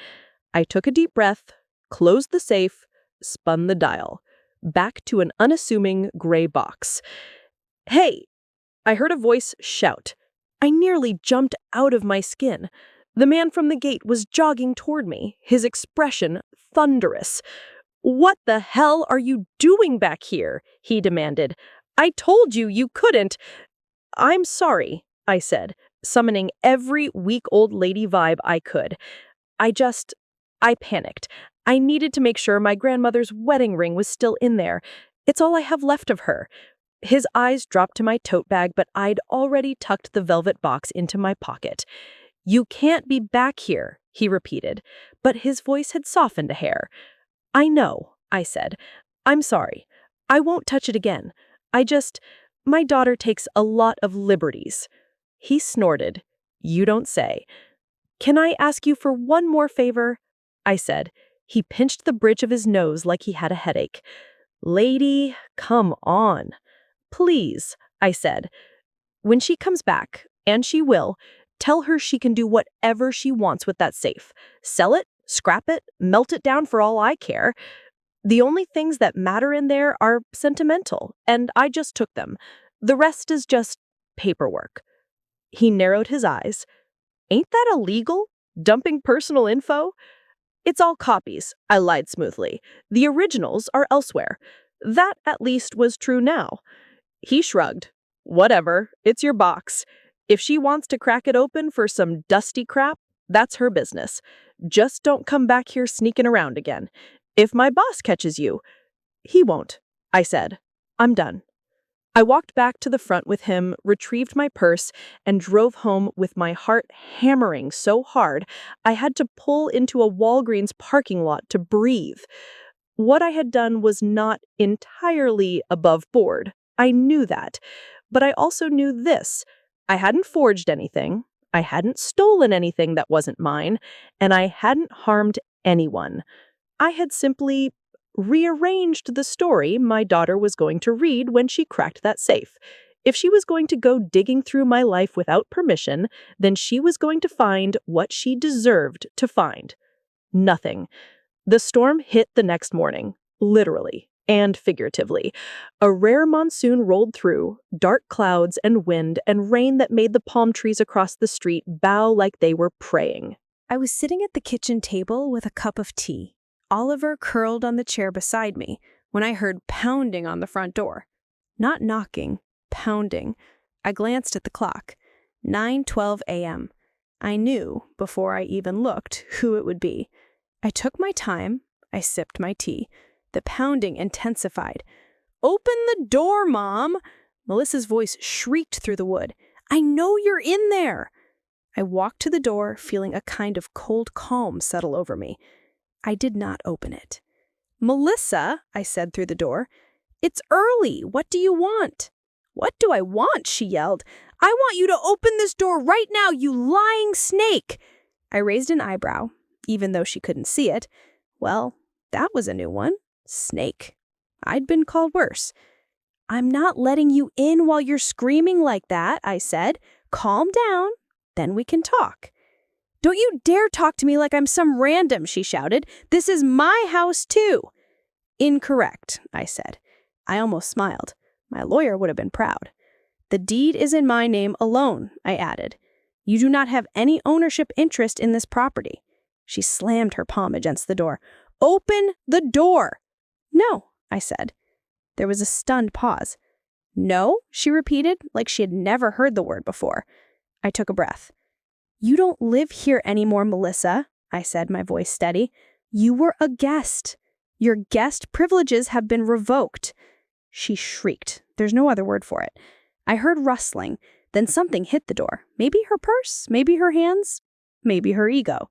I took a deep breath, closed the safe, spun the dial. Back to an unassuming gray box. Hey! I heard a voice shout. I nearly jumped out of my skin. The man from the gate was jogging toward me, his expression thunderous. "What the hell are you doing back here?" he demanded. "I told you you couldn't." "I'm sorry," I said, summoning every weak-old lady vibe I could. I panicked. I needed to make sure my grandmother's wedding ring was still in there. It's all I have left of her. His eyes dropped to my tote bag, but I'd already tucked the velvet box into my pocket. "You can't be back here," he repeated, but his voice had softened a hair. "I know," I said. "I'm sorry. I won't touch it again. My daughter takes a lot of liberties." He snorted. "You don't say." "Can I ask you for one more favor?" I said. He pinched the bridge of his nose like he had a headache. "Lady, come on." "Please," I said. "When she comes back, and she will, tell her she can do whatever she wants with that safe. Sell it, scrap it, melt it down for all I care. The only things that matter in there are sentimental, and I just took them. The rest is just paperwork." He narrowed his eyes. "Ain't that illegal? Dumping personal info?" "It's all copies," I lied smoothly. "The originals are elsewhere." That, at least, was true now. He shrugged. "Whatever, it's your box. If she wants to crack it open for some dusty crap, that's her business. Just don't come back here sneaking around again. If my boss catches you—" "He won't," I said. "I'm done." I walked back to the front with him, retrieved my purse, and drove home with my heart hammering so hard I had to pull into a Walgreens parking lot to breathe. What I had done was not entirely above board. I knew that. But I also knew this. I hadn't forged anything, I hadn't stolen anything that wasn't mine, and I hadn't harmed anyone. I had simply rearranged the story my daughter was going to read when she cracked that safe. If she was going to go digging through my life without permission, then she was going to find what she deserved to find. Nothing. The storm hit the next morning, literally and figuratively. A rare monsoon rolled through, dark clouds and wind and rain that made the palm trees across the street bow like they were praying. I was sitting at the kitchen table with a cup of tea, Oliver curled on the chair beside me, when I heard pounding on the front door. Not knocking, pounding. I glanced at the clock. 9:12 a.m. I knew, before I even looked, who it would be. I took my time. I sipped my tea. The pounding intensified. "Open the door, Mom!" Melissa's voice shrieked through the wood. "I know you're in there!" I walked to the door, feeling a kind of cold calm settle over me. I did not open it. "Melissa," I said through the door, "it's early. What do you want?" "What do I want?" she yelled. "I want you to open this door right now, you lying snake!" I raised an eyebrow, even though she couldn't see it. Well, that was a new one. Snake. I'd been called worse. "I'm not letting you in while you're screaming like that," I said. "Calm down, then we can talk." "Don't you dare talk to me like I'm some random," she shouted. "This is my house, too." "Incorrect," I said. I almost smiled. My lawyer would have been proud. "The deed is in my name alone," I added. "You do not have any ownership interest in this property." She slammed her palm against the door. "Open the door!" "No," I said. There was a stunned pause. "No?" she repeated, like she had never heard the word before. I took a breath. "You don't live here anymore, Melissa," I said, my voice steady. "You were a guest. Your guest privileges have been revoked." She shrieked. There's no other word for it. I heard rustling. Then something hit the door. Maybe her purse, maybe her hands, maybe her ego.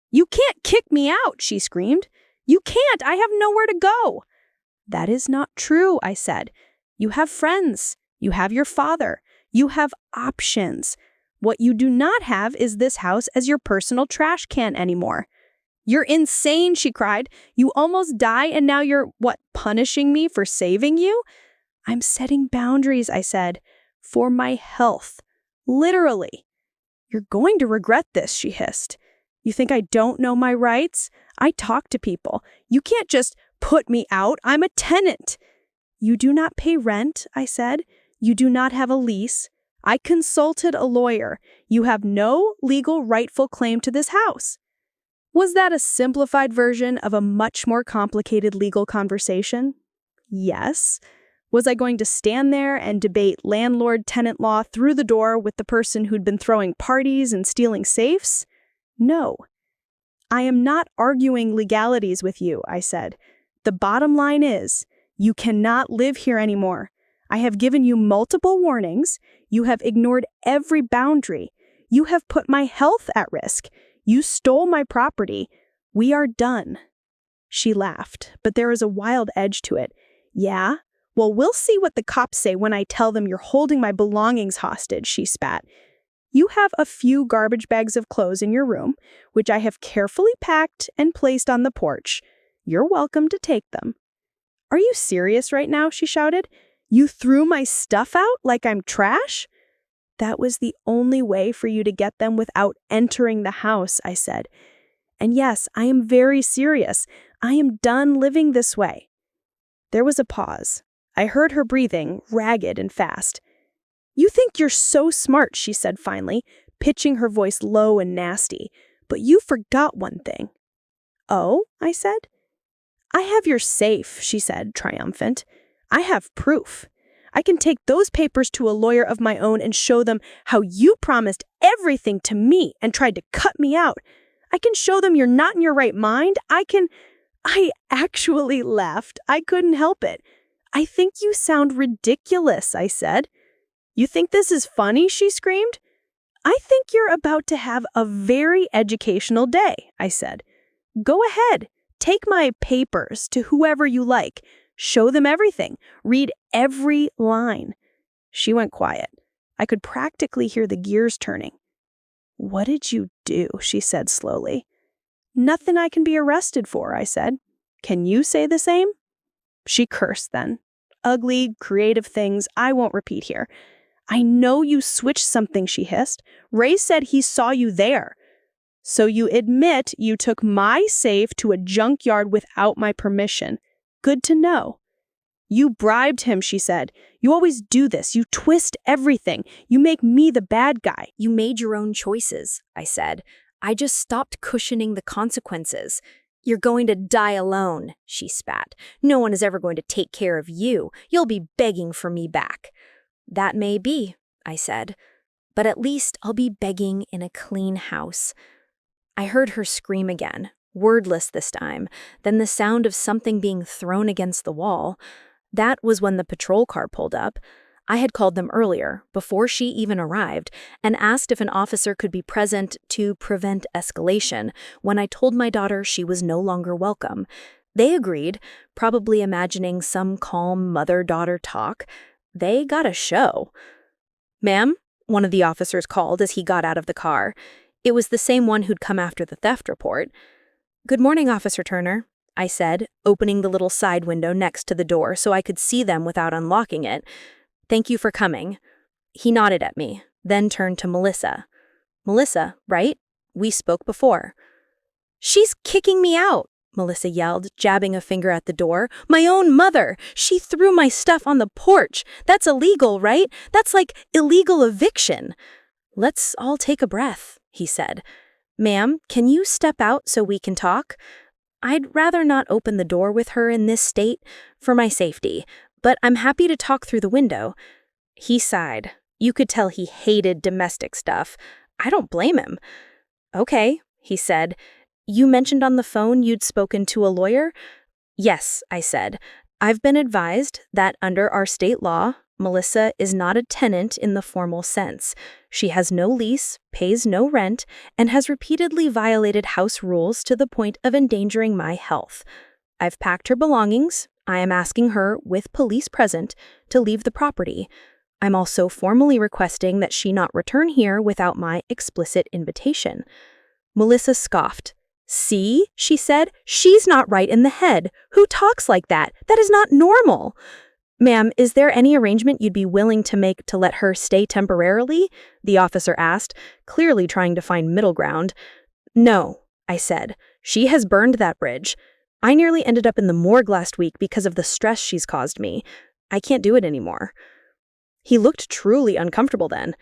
"You can't kick me out," she screamed. "You can't. I have nowhere to go." "That is not true," I said. "You have friends. You have your father. You have options. What you do not have is this house as your personal trash can anymore." "You're insane," she cried. "You almost die and now you're, punishing me for saving you?" "I'm setting boundaries," I said, "for my health. Literally." "You're going to regret this," she hissed. "You think I don't know my rights? I talk to people. You can't just put me out. I'm a tenant." "You do not pay rent," I said. "You do not have a lease. I consulted a lawyer. You have no legal rightful claim to this house. Was that a simplified version of a much more complicated legal conversation? Yes. Was I going to stand there and debate landlord-tenant law through the door with the person who'd been throwing parties and stealing safes? No. I am not arguing legalities with you, I said. The bottom line is, you cannot live here anymore. I have given you multiple warnings. You have ignored every boundary. You have put my health at risk. You stole my property. We are done. She laughed, but there was a wild edge to it. Yeah? Well, we'll see what the cops say when I tell them you're holding my belongings hostage, she spat. You have a few garbage bags of clothes in your room, which I have carefully packed and placed on the porch. You're welcome to take them. Are you serious right now? She shouted. You threw my stuff out like I'm trash? That was the only way for you to get them without entering the house, I said. And yes, I am very serious. I am done living this way. There was a pause. I heard her breathing, ragged and fast. You think you're so smart, she said finally, pitching her voice low and nasty. But you forgot one thing. Oh, I said. I have your safe, she said, triumphant. I have proof. I can take those papers to a lawyer of my own and show them how you promised everything to me and tried to cut me out. I can show them you're not in your right mind. I actually laughed. I couldn't help it. I think you sound ridiculous, I said. You think this is funny? She screamed. I think you're about to have a very educational day, I said. Go ahead. Take my papers to whoever you like. Show them everything. Read every line. She went quiet. I could practically hear the gears turning. What did you do? She said slowly. Nothing I can be arrested for, I said. Can you say the same? She cursed then. Ugly, creative things I won't repeat here. I know you switched something, she hissed. Ray said he saw you there. So you admit you took my safe to a junkyard without my permission. Good to know. You bribed him, she said. You always do this. You twist everything. You make me the bad guy. You made your own choices, I said. I just stopped cushioning the consequences. You're going to die alone, she spat. No one is ever going to take care of you. You'll be begging for me back. That may be, I said, but at least I'll be begging in a clean house. I heard her scream again, wordless this time, then the sound of something being thrown against the wall. That was when the patrol car pulled up. I had called them earlier, before she even arrived, and asked if an officer could be present to prevent escalation when I told my daughter she was no longer welcome. They agreed, probably imagining some calm mother-daughter talk. They got a show. Ma'am, one of the officers called as he got out of the car. It was the same one who'd come after the theft report. Good morning, Officer Turner, I said, opening the little side window next to the door so I could see them without unlocking it. Thank you for coming. He nodded at me, then turned to Melissa. Melissa, right? We spoke before. She's kicking me out, Melissa yelled, jabbing a finger at the door. My own mother! She threw my stuff on the porch. That's illegal, right? That's like illegal eviction. Let's all take a breath, he said. Ma'am, can you step out so we can talk? I'd rather not open the door with her in this state for my safety, but I'm happy to talk through the window. He sighed. You could tell he hated domestic stuff. I don't blame him. Okay, he said. You mentioned on the phone you'd spoken to a lawyer? Yes, I said. I've been advised that under our state law, Melissa is not a tenant in the formal sense. She has no lease, pays no rent, and has repeatedly violated house rules to the point of endangering my health. I've packed her belongings. I am asking her, with police present, to leave the property. I'm also formally requesting that she not return here without my explicit invitation. Melissa scoffed. See, she said, she's not right in the head. Who talks like that? That is not normal. Ma'am, is there any arrangement you'd be willing to make to let her stay temporarily? The officer asked, clearly trying to find middle ground. No, I said. She has burned that bridge. I nearly ended up in the morgue last week because of the stress she's caused me. I can't do it anymore. He looked truly uncomfortable then.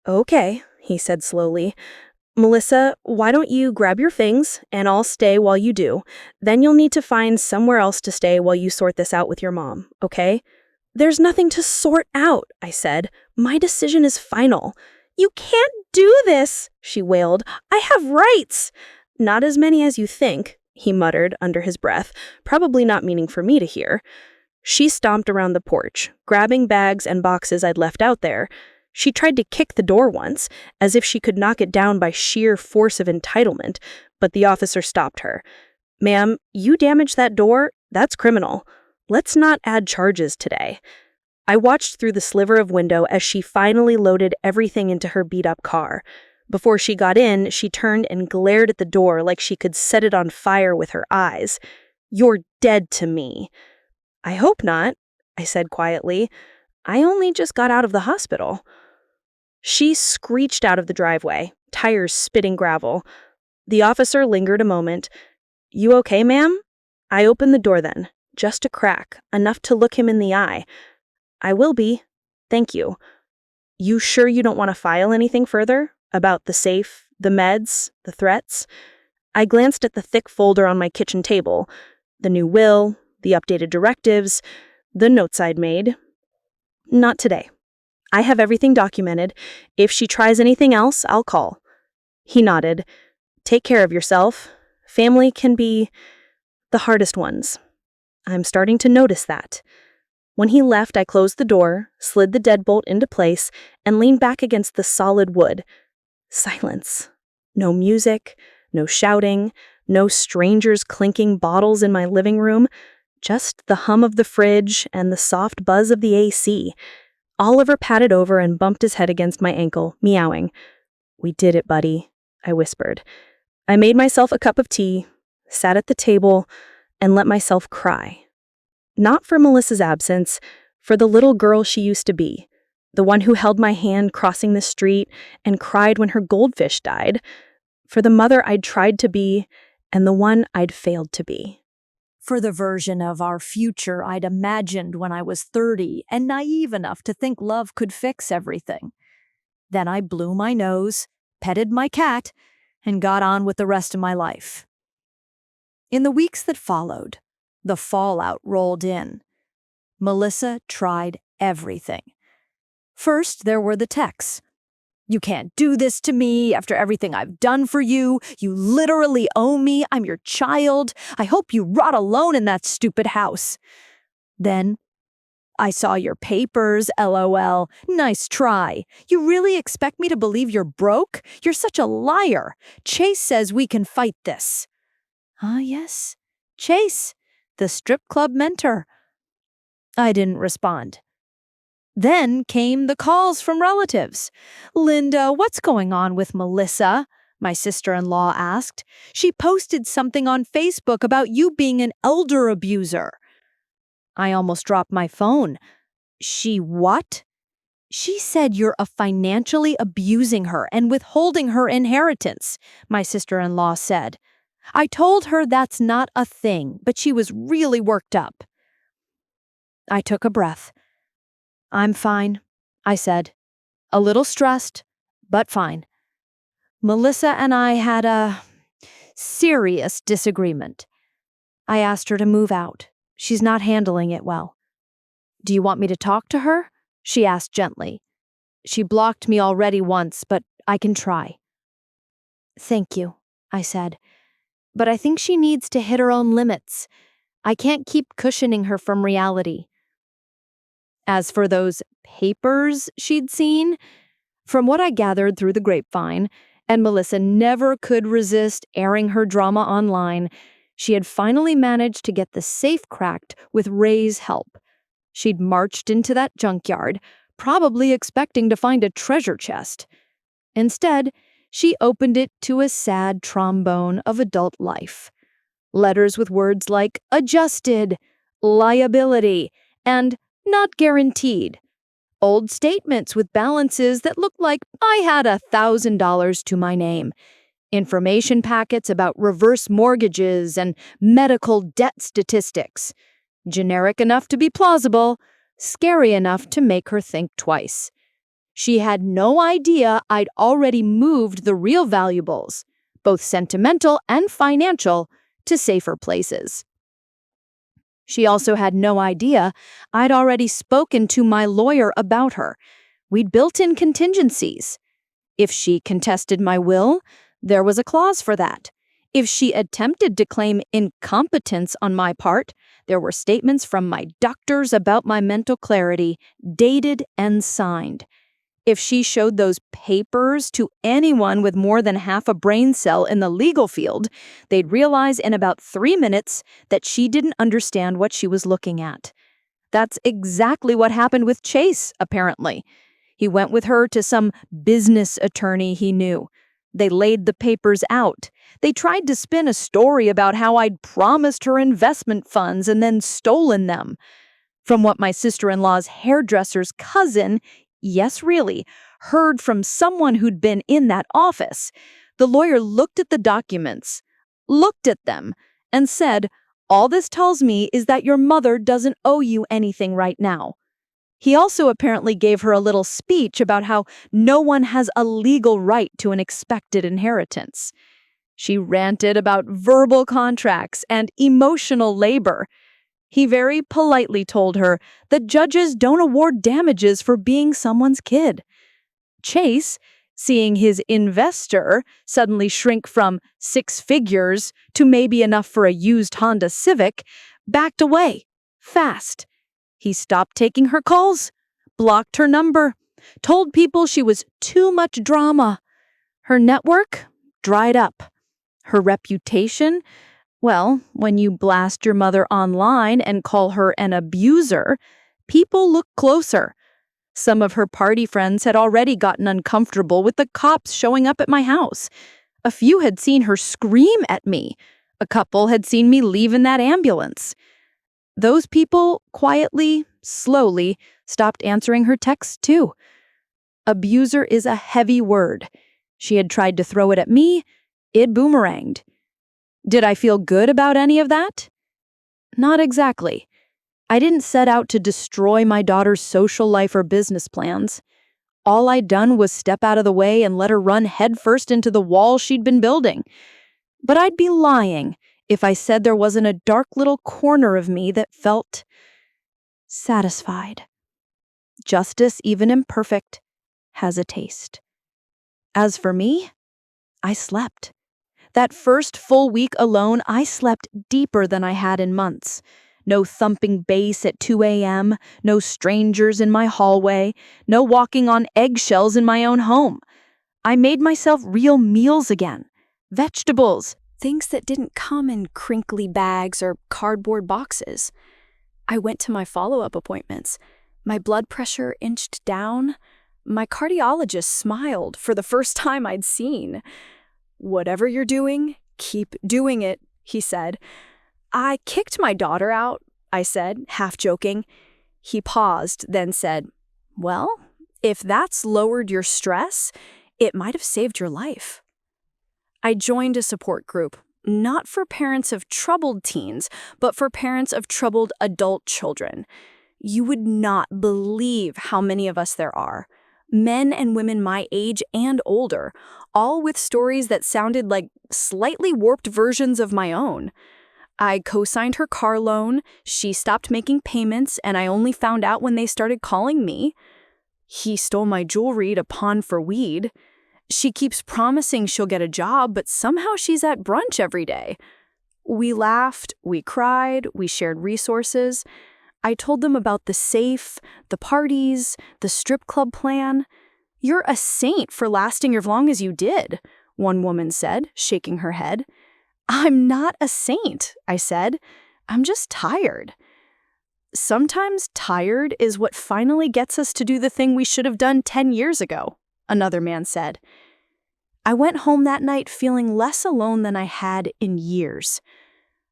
"Okay," he said slowly. "Melissa, why don't you grab your things, and I'll stay while you do. Then you'll need to find somewhere else to stay while you sort this out with your mom, okay?" "There's nothing to sort out," I said. "My decision is final." "You can't do this," she wailed. "I have rights." "Not as many as you think," he muttered under his breath, probably not meaning for me to hear. She stomped around the porch, grabbing bags and boxes I'd left out there. She tried to kick the door once, as if she could knock it down by sheer force of entitlement, but the officer stopped her. "Ma'am, you damaged that door? That's criminal. Let's not add charges today." I watched through the sliver of window as she finally loaded everything into her beat-up car. Before she got in, she turned and glared at the door like she could set it on fire with her eyes. "You're dead to me." "I hope not," I said quietly. "I only just got out of the hospital." She screeched out of the driveway, tires spitting gravel. The officer lingered a moment. "You okay, ma'am?" I opened the door then, just a crack, enough to look him in the eye. "I will be. Thank you. You sure you don't want to file anything further? About the safe, the meds, the threats?" I glanced at the thick folder on my kitchen table. The new will, the updated directives, the notes I'd made. "Not today. I have everything documented. If she tries anything else, I'll call." He nodded. "Take care of yourself. Family can be the hardest ones." I'm starting to notice that. When he left, I closed the door, slid the deadbolt into place, and leaned back against the solid wood. Silence. No music, no shouting, no strangers clinking bottles in my living room, just the hum of the fridge and the soft buzz of the AC. Oliver patted over and bumped his head against my ankle, meowing. "We did it, buddy," I whispered. I made myself a cup of tea, sat at the table, and let myself cry. Not for Melissa's absence, for the little girl she used to be, the one who held my hand crossing the street and cried when her goldfish died, for the mother I'd tried to be and the one I'd failed to be. For the version of our future I'd imagined when I was 30 and naive enough to think love could fix everything. Then I blew my nose, petted my cat, and got on with the rest of my life. In the weeks that followed, the fallout rolled in. Melissa tried everything. First, there were the texts. "You can't do this to me after everything I've done for you. You literally owe me. I'm your child. I hope you rot alone in that stupid house." Then, "I saw your papers, LOL. Nice try. You really expect me to believe you're broke? You're such a liar. Chase says we can fight this." "Ah, yes. Chase, the strip club mentor." I didn't respond. Then came the calls from relatives. "Linda, what's going on with Melissa?" my sister-in-law asked. "She posted something on Facebook about you being an elder abuser." I almost dropped my phone. "She what?" "She said you're financially abusing her and withholding her inheritance," my sister-in-law said. I told her that's not a thing, but she was really worked up. I took a breath. "I'm fine," I said. "A little stressed, but fine." Melissa and I had a serious disagreement. I asked her to move out. She's not handling it well. "Do you want me to talk to her?" she asked gently. "She blocked me already once, but I can try." "Thank you," I said. "But I think she needs to hit her own limits. I can't keep cushioning her from reality." As for those papers she'd seen, from what I gathered through the grapevine, and Melissa never could resist airing her drama online, she had finally managed to get the safe cracked with Ray's help. She'd marched into that junkyard, probably expecting to find a treasure chest. Instead, she opened it to a sad trombone of adult life. Letters with words like adjusted, liability, and not guaranteed. Old statements with balances that looked like I had $1,000 to my name. Information packets about reverse mortgages and medical debt statistics. Generic enough to be plausible, scary enough to make her think twice. She had no idea I'd already moved the real valuables, both sentimental and financial, to safer places. She also had no idea I'd already spoken to my lawyer about her. We'd built in contingencies. If she contested my will, there was a clause for that. If she attempted to claim incompetence on my part, there were statements from my doctors about my mental clarity, dated and signed. If she showed those papers to anyone with more than half a brain cell in the legal field, they'd realize in about 3 minutes that she didn't understand what she was looking at. That's exactly what happened with Chase, apparently. He went with her to some business attorney he knew. They laid the papers out. They tried to spin a story about how I'd promised her investment funds and then stolen them. From what my sister-in-law's hairdresser's cousin, yes, really, heard from someone who'd been in that office, the lawyer looked at the documents, looked at them, and said, "All this tells me is that your mother doesn't owe you anything right now." He also apparently gave her a little speech about how no one has a legal right to an expected inheritance. She ranted about verbal contracts and emotional labor. He very politely told her that judges don't award damages for being someone's kid. Chase, seeing his investor suddenly shrink from 6 figures to maybe enough for a used Honda Civic, backed away, fast. He stopped taking her calls, blocked her number, told people she was too much drama. Her network dried up. Her reputation, well, when you blast your mother online and call her an abuser, people look closer. Some of her party friends had already gotten uncomfortable with the cops showing up at my house. A few had seen her scream at me. A couple had seen me leave in that ambulance. Those people quietly, slowly, stopped answering her texts too. Abuser is a heavy word. She had tried to throw it at me. It boomeranged. Did I feel good about any of that? Not exactly. I didn't set out to destroy my daughter's social life or business plans. All I'd done was step out of the way and let her run headfirst into the wall she'd been building. But I'd be lying if I said there wasn't a dark little corner of me that felt satisfied. Justice, even imperfect, has a taste. As for me, I slept. That first full week alone, I slept deeper than I had in months. No thumping bass at 2 a.m., no strangers in my hallway, no walking on eggshells in my own home. I made myself real meals again. Vegetables, Things that didn't come in crinkly bags or cardboard boxes. I went to my follow-up appointments. My blood pressure inched down. My cardiologist smiled for the first time I'd seen. "Whatever you're doing, keep doing it," he said. "I kicked my daughter out," I said, half joking. He paused, then said, "Well, if that's lowered your stress, it might have saved your life." I joined a support group, not for parents of troubled teens, but for parents of troubled adult children. You would not believe how many of us there are. Men and women my age and older, all with stories that sounded like slightly warped versions of my own. I co-signed her car loan, she stopped making payments, and I only found out when they started calling me. He stole my jewelry to pawn for weed. She keeps promising she'll get a job, but somehow she's at brunch every day. We laughed, we cried, we shared resources. I told them about the safe, the parties, the strip club plan. "You're a saint for lasting as long as you did," one woman said, shaking her head. "I'm not a saint," I said. "I'm just tired." "Sometimes tired is what finally gets us to do the thing we should have done 10 years ago," another man said. I went home that night feeling less alone than I had in years.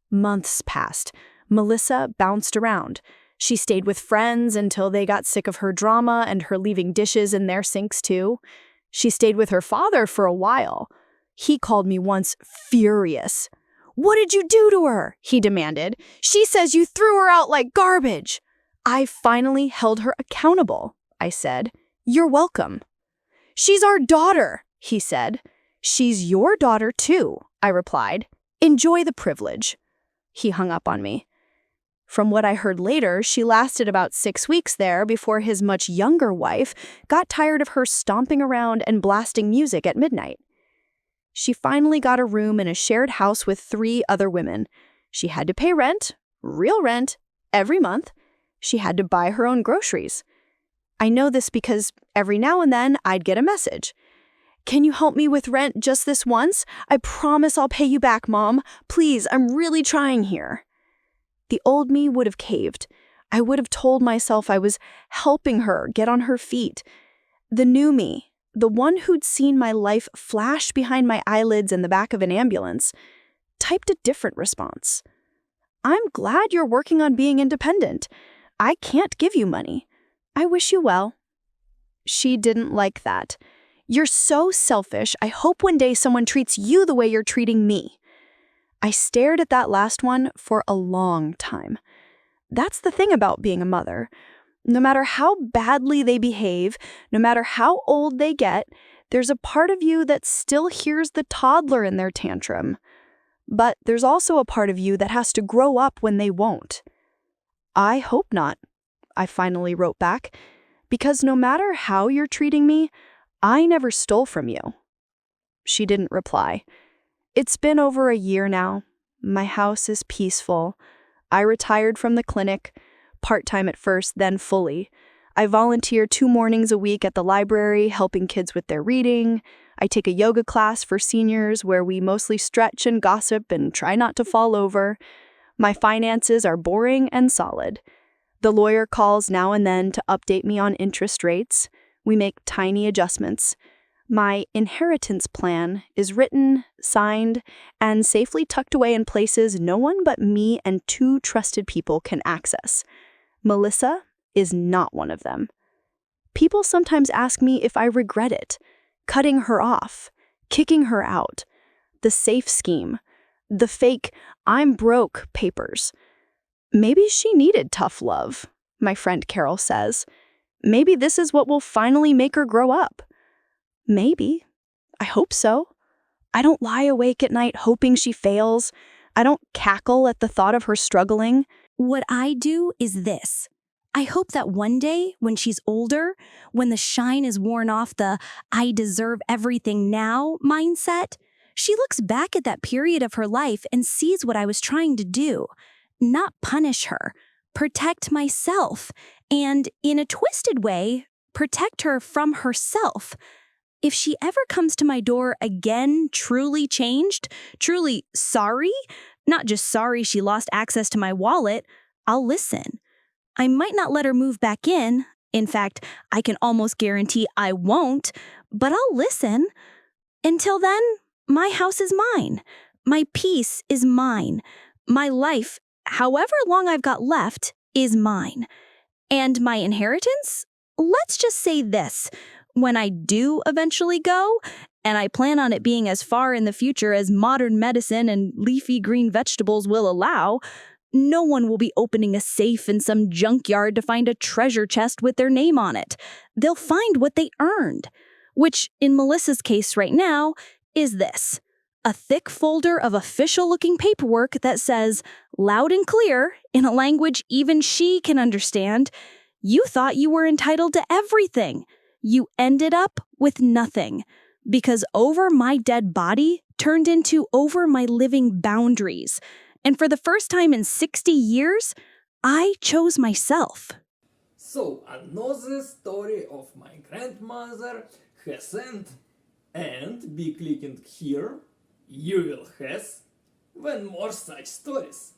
Months passed. Melissa bounced around. She stayed with friends until they got sick of her drama and her leaving dishes in their sinks too. She stayed with her father for a while. He called me once furious. "What did you do to her?" he demanded. "She says you threw her out like garbage." I finally held her accountable, I said. You're welcome. She's our daughter, he said. She's your daughter too, I replied. Enjoy the privilege. He hung up on me. From what I heard later, she lasted about 6 weeks there before his much younger wife got tired of her stomping around and blasting music at midnight. She finally got a room in a shared house with 3 other women. She had to pay rent, real rent, every month. She had to buy her own groceries. I know this because every now and then I'd get a message. Can you help me with rent just this once? I promise I'll pay you back, Mom. Please, I'm really trying here. The old me would have caved. I would have told myself I was helping her get on her feet. The new me, the one who'd seen my life flash behind my eyelids in the back of an ambulance, typed a different response. I'm glad you're working on being independent. I can't give you money. I wish you well. She didn't like that. You're so selfish. I hope one day someone treats you the way you're treating me. I stared at that last one for a long time. That's the thing about being a mother. No matter how badly they behave, no matter how old they get, there's a part of you that still hears the toddler in their tantrum. But there's also a part of you that has to grow up when they won't. I hope not, I finally wrote back, because no matter how you're treating me, I never stole from you. She didn't reply. It's been over a year now. My house is peaceful. I retired from the clinic, part-time at first, then fully. I volunteer 2 mornings a week at the library, helping kids with their reading. I take a yoga class for seniors where we mostly stretch and gossip and try not to fall over. My finances are boring and solid. The lawyer calls now and then to update me on interest rates. We make tiny adjustments. My inheritance plan is written, signed, and safely tucked away in places no one but me and 2 trusted people can access. Melissa is not one of them. People sometimes ask me if I regret it, cutting her off, kicking her out, the safe scheme, the fake "I'm broke" papers. Maybe she needed tough love, my friend Carol says. Maybe this is what will finally make her grow up. Maybe. I hope so. I don't lie awake at night hoping she fails. I don't cackle at the thought of her struggling. What I do is this. I hope that one day, when she's older, when the shine is worn off the "I deserve everything now" mindset, she looks back at that period of her life and sees what I was trying to do. Not punish her, protect myself, and in a twisted way, protect her from herself. If she ever comes to my door again truly changed, truly sorry, not just sorry she lost access to my wallet, I'll listen. I might not let her move back in. In fact, I can almost guarantee I won't, but I'll listen. Until then, my house is mine. My peace is mine. My life, however long I've got left, is mine. And my inheritance? Let's just say this. When I do eventually go, and I plan on it being as far in the future as modern medicine and leafy green vegetables will allow, no one will be opening a safe in some junkyard to find a treasure chest with their name on it. They'll find what they earned, which, in Melissa's case right now, is this. A thick folder of official-looking paperwork that says, loud and clear, in a language even she can understand, you thought you were entitled to everything. You ended up with nothing, because over my dead body turned into over my living boundaries. And for the first time in 60 years, I chose myself. So, another story of my grandmother has ended. And be clicking here, you will have when more such stories.